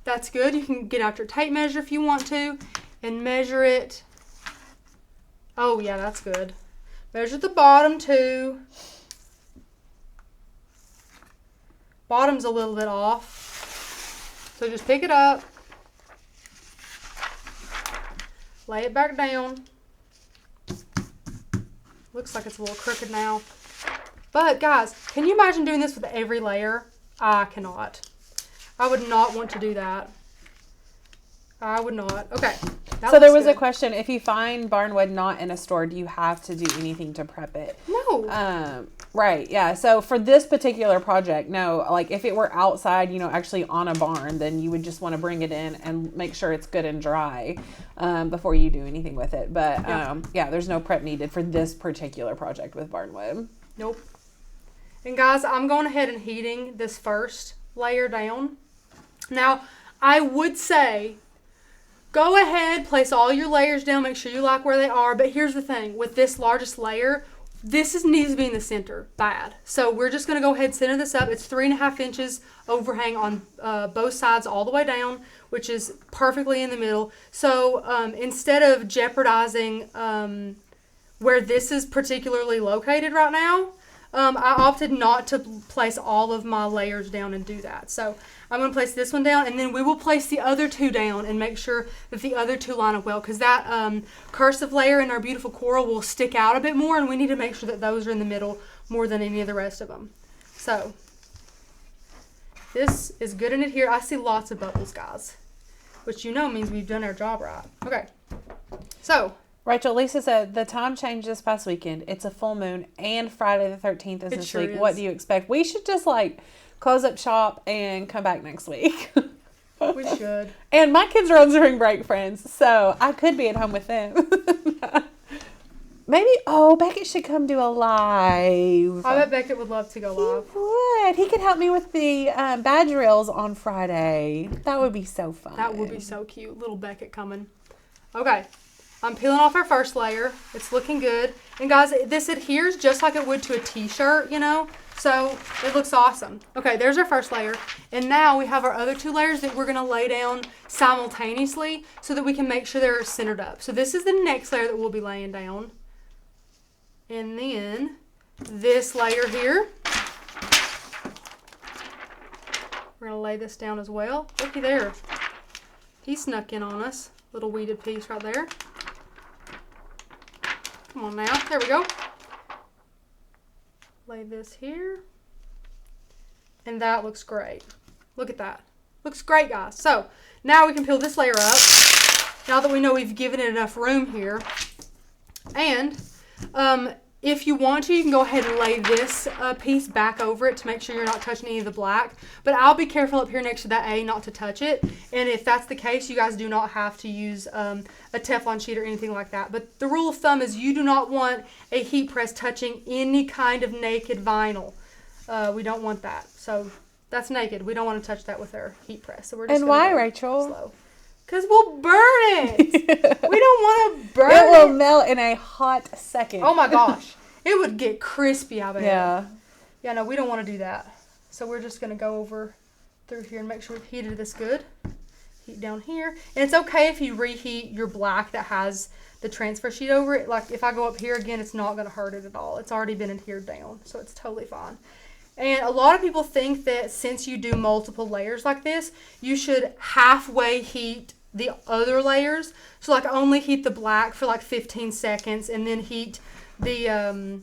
that's good. You can get out your tape measure if you want to and measure it. Oh yeah, that's good. Measure the bottom too. Bottom's a little bit off. So just pick it up, lay it back down. Looks like it's a little crooked now. But guys, can you imagine doing this with every layer? I cannot. I would not want to do that. I would not. Okay. So there was a question. If you find barnwood not in a store, do you have to do anything to prep it? No. Right. Yeah. So for this particular project, no. Like if it were outside, actually on a barn, then you would just want to bring it in and make sure it's good and dry before you do anything with it. But yeah, there's no prep needed for this particular project with barnwood. Nope. And guys, I'm going ahead and heating this first layer down. Now, I would say go ahead, place all your layers down, make sure you like where they are. But here's the thing, with this largest layer, this needs to be in the center, bad. So we're just going to go ahead and center this up. It's 3.5 inches overhang on both sides all the way down, which is perfectly in the middle. So instead of jeopardizing where this is particularly located right now, I opted not to place all of my layers down and do that. So I'm going to place this one down, and then we will place the other two down and make sure that the other two line up well, because that cursive layer in our beautiful coral will stick out a bit more, and we need to make sure that those are in the middle more than any of the rest of them. So this is good in it here. I see lots of bubbles, guys, which means we've done our job right. Okay, so Rachel, Lisa said the time changed this past weekend. It's a full moon and Friday the 13th is this week. What do you expect? We should just close up shop and come back next week. We should. And my kids are on spring break, friends, so I could be at home with them. Maybe, Beckett should come do a live. I bet Beckett would love to go live. He would. He could help me with the badge reels on Friday. That would be so fun. That would be so cute. Little Beckett coming. Okay. I'm peeling off our first layer. It's looking good. And guys, this adheres just like it would to a t-shirt, So it looks awesome. Okay, there's our first layer. And now we have our other two layers that we're going to lay down simultaneously so that we can make sure they're centered up. So this is the next layer that we'll be laying down. And then this layer here. We're going to lay this down as well. Looky there. He snuck in on us. Little weeded piece right there. Come on now. There we go. Lay this here. And that looks great. Look at that. Looks great, guys. So now we can peel this layer up. Now that we know we've given it enough room here. And if you want to, you can go ahead and lay this piece back over it to make sure you're not touching any of the black. But I'll be careful up here next to that A not to touch it. And if that's the case, you guys do not have to use a Teflon sheet or anything like that. But the rule of thumb is you do not want a heat press touching any kind of naked vinyl. We don't want that. So that's naked. We don't want to touch that with our heat press. So we're just and why, Rachel? Slow. Because we'll burn it. We don't want to burn it. It will melt in a hot second. Oh my gosh. It would get crispy, I bet. Yeah. Yeah, no, we don't want to do that. So we're just going to go over through here and make sure we've heated this good. Heat down here. And it's okay if you reheat your black that has the transfer sheet over it. Like if I go up here again, it's not going to hurt it at all. It's already been adhered down, so it's totally fine. And a lot of people think that since you do multiple layers like this, you should halfway heat the other layers. So only heat the black for 15 seconds and then heat the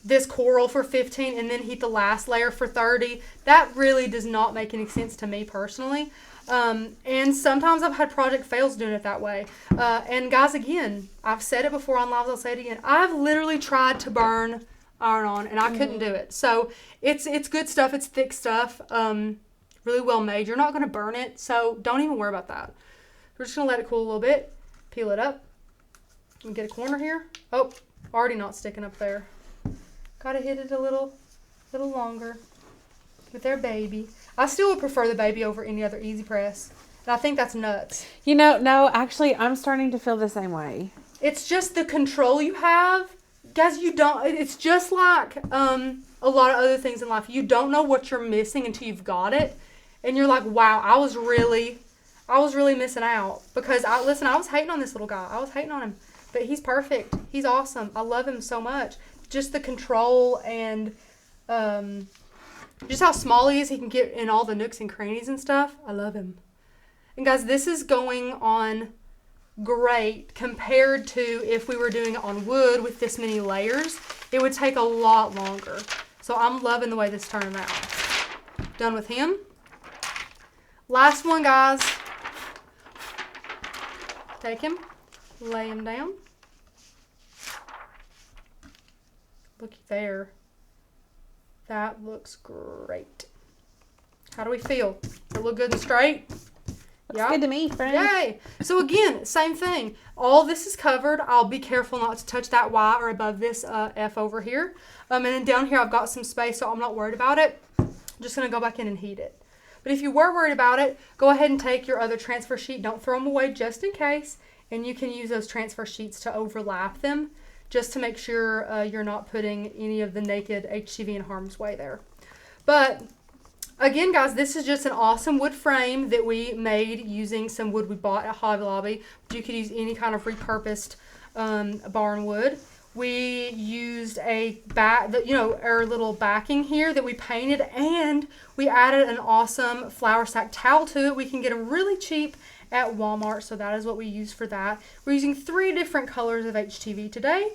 this coral for 15 and then heat the last layer for 30. That really does not make any sense to me personally. And sometimes I've had project fails doing it that way. And guys, again, I've said it before on lives, I'll say it again. I've literally tried to burn iron-on and I couldn't do it. So it's good stuff. It's thick stuff. Really well made. You're not going to burn it, so don't even worry about that. We're just going to let it cool a little bit. Peel it up. And get a corner here. Oh, already not sticking up there. Got to hit it a little longer with their baby. I still would prefer the baby over any other EasyPress. And I think that's nuts. No, actually, I'm starting to feel the same way. It's just the control you have. Guys, it's just like a lot of other things in life. You don't know what you're missing until you've got it. And you're like, wow, I was really missing out. Because, I was hating on this little guy. I was hating on him. But he's perfect. He's awesome. I love him so much. Just the control and just how small he is. He can get in all the nooks and crannies and stuff. I love him. And guys, this is going on great compared to if we were doing it on wood with this many layers. It would take a lot longer. So I'm loving the way this turned out. Done with him. Last one, guys. Take him. Lay him down. Looky there. That looks great. How do we feel? Does it look good and straight? Looks good to me, friend. Yay! So again, same thing. All this is covered. I'll be careful not to touch that Y or above this F over here. And then down here I've got some space, so I'm not worried about it. I'm just going to go back in and heat it. But if you were worried about it, go ahead and take your other transfer sheet. Don't throw them away just in case. And you can use those transfer sheets to overlap them just to make sure you're not putting any of the naked HTV in harm's way there. But again, guys, this is just an awesome wood frame that we made using some wood we bought at Hobby Lobby. But you could use any kind of repurposed barn wood. We used our little backing here that we painted, and we added an awesome flour sack towel to it. We can get them really cheap at Walmart, so that is what we use for that. We're using 3 different colors of HTV today.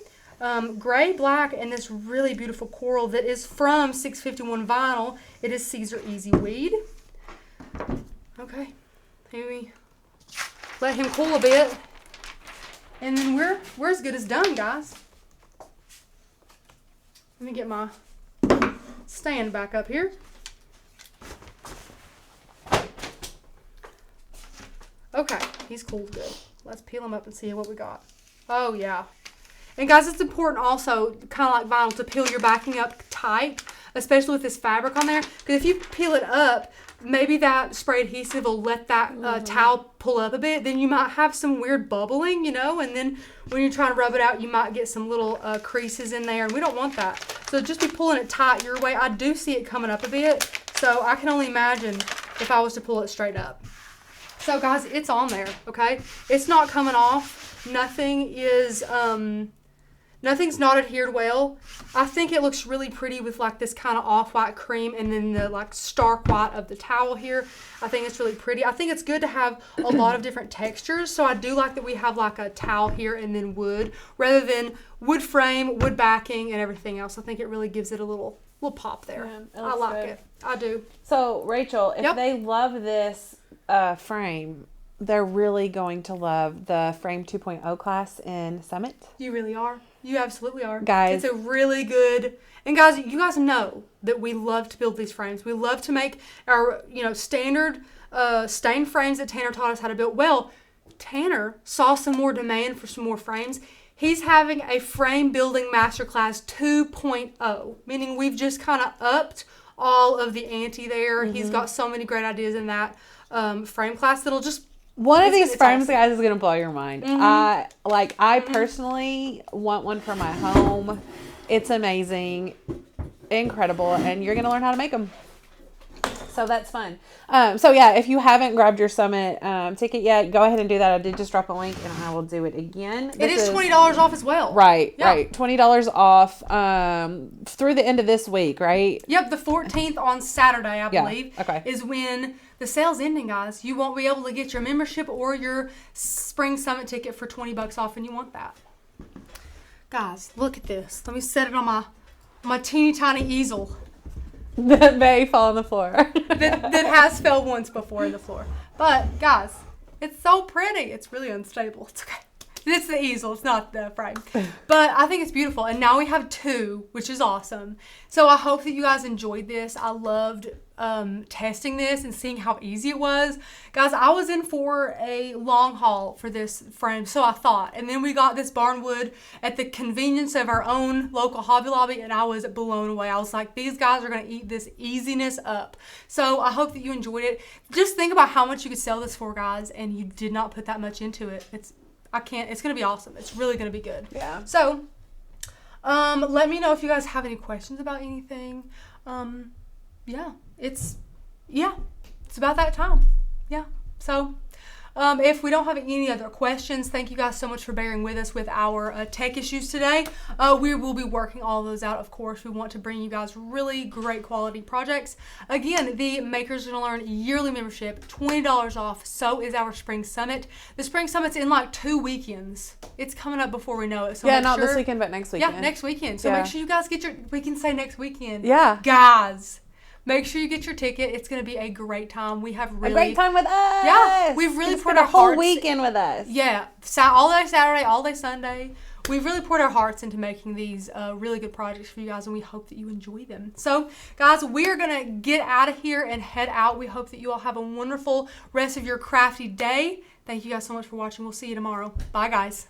Gray, black, and this really beautiful coral that is from 651 Vinyl. It is Caesar Easy Weed. Okay, maybe let him cool a bit, and then we're as good as done, guys. Let me get my stand back up here. Okay, he's cooled good. Let's peel him up and see what we got. Oh, yeah. And guys, it's important also, kind of like vinyl, to peel your backing up tight, especially with this fabric on there. Because if you peel it up, maybe that spray adhesive will let that towel pull up a bit. Then you might have some weird bubbling, you know, and then when you're trying to rub it out, you might get some little creases in there, and we don't want that. So just be pulling it tight your way. I do see it coming up a bit, so I can only imagine if I was to pull it straight up. So guys, it's on there, okay? It's not coming off. Nothing is, nothing's not adhered well. I think it looks really pretty with like this kind of off-white cream and then the like stark white of the towel here. I think it's really pretty. I think it's good to have a lot of different textures. So I do like that we have like a towel here and then wood rather than wood frame, wood backing, and everything else. I think it really gives it a little pop there. Yeah, I like it. I do. So Rachel, if they love this frame, they're really going to love the Frame 2.0 class in Summit. You really are. You absolutely are. Guys. It's a really good... And guys, you guys know that we love to build these frames. We love to make our, standard stained frames that Tanner taught us how to build. Well, Tanner saw some more demand for some more frames. He's having a frame building masterclass 2.0, meaning we've just kind of upped all of the ante there. Mm-hmm. He's got so many great ideas in that frame class that'll just... One of these frames, awesome. Guys, is going to blow your mind. Mm-hmm. I personally want one for my home. It's amazing, incredible, and you're going to learn how to make them. So that's fun. So yeah, if you haven't grabbed your Summit ticket yet, go ahead and do that. I did just drop a link, and I will do it again. It is $20 off as well. Right, yeah. Right. $20 off through the end of this week, right? Yep, the 14th on Saturday, I believe, okay. is when the sale's ending, guys. You won't be able to get your membership or your Spring Summit ticket for $20 off, and you want that. Guys, look at this. Let me set it on my teeny tiny easel. That may fall on the floor. that has fell once before in the floor. But, guys, it's so pretty. It's really unstable. It's okay. It's the easel. It's not the frame. But I think it's beautiful. And now we have 2, which is awesome. So I hope that you guys enjoyed this. I loved testing this and seeing how easy it was. Guys, I was in for a long haul for this frame, so I thought. And then we got this barnwood at the convenience of our own local Hobby Lobby, and I was blown away. I was like, these guys are going to eat this easiness up. So I hope that you enjoyed it. Just think about how much you could sell this for, guys, and you did not put that much into it. It's going to be awesome. It's really going to be good. Yeah. So, let me know if you guys have any questions about anything. It's about that time. Yeah. So, if we don't have any other questions, thank you guys so much for bearing with us with our tech issues today. We will be working all those out, of course. We want to bring you guys really great quality projects. Again, the Makers Gonna Learn yearly membership, $20 off. So is our Spring Summit. The Spring Summit's in like 2 weekends. It's coming up before we know it. So not this weekend, but next weekend. Yeah, next weekend. So make sure you guys get we can say next weekend. Yeah. Guys. Make sure you get your ticket. It's going to be a great time. We have really... A great time with us. Yeah. We've really poured our whole weekend with us. Yeah. All day Saturday, all day Sunday. We've really poured our hearts into making these really good projects for you guys, and we hope that you enjoy them. So, guys, we are going to get out of here and head out. We hope that you all have a wonderful rest of your crafty day. Thank you guys so much for watching. We'll see you tomorrow. Bye, guys.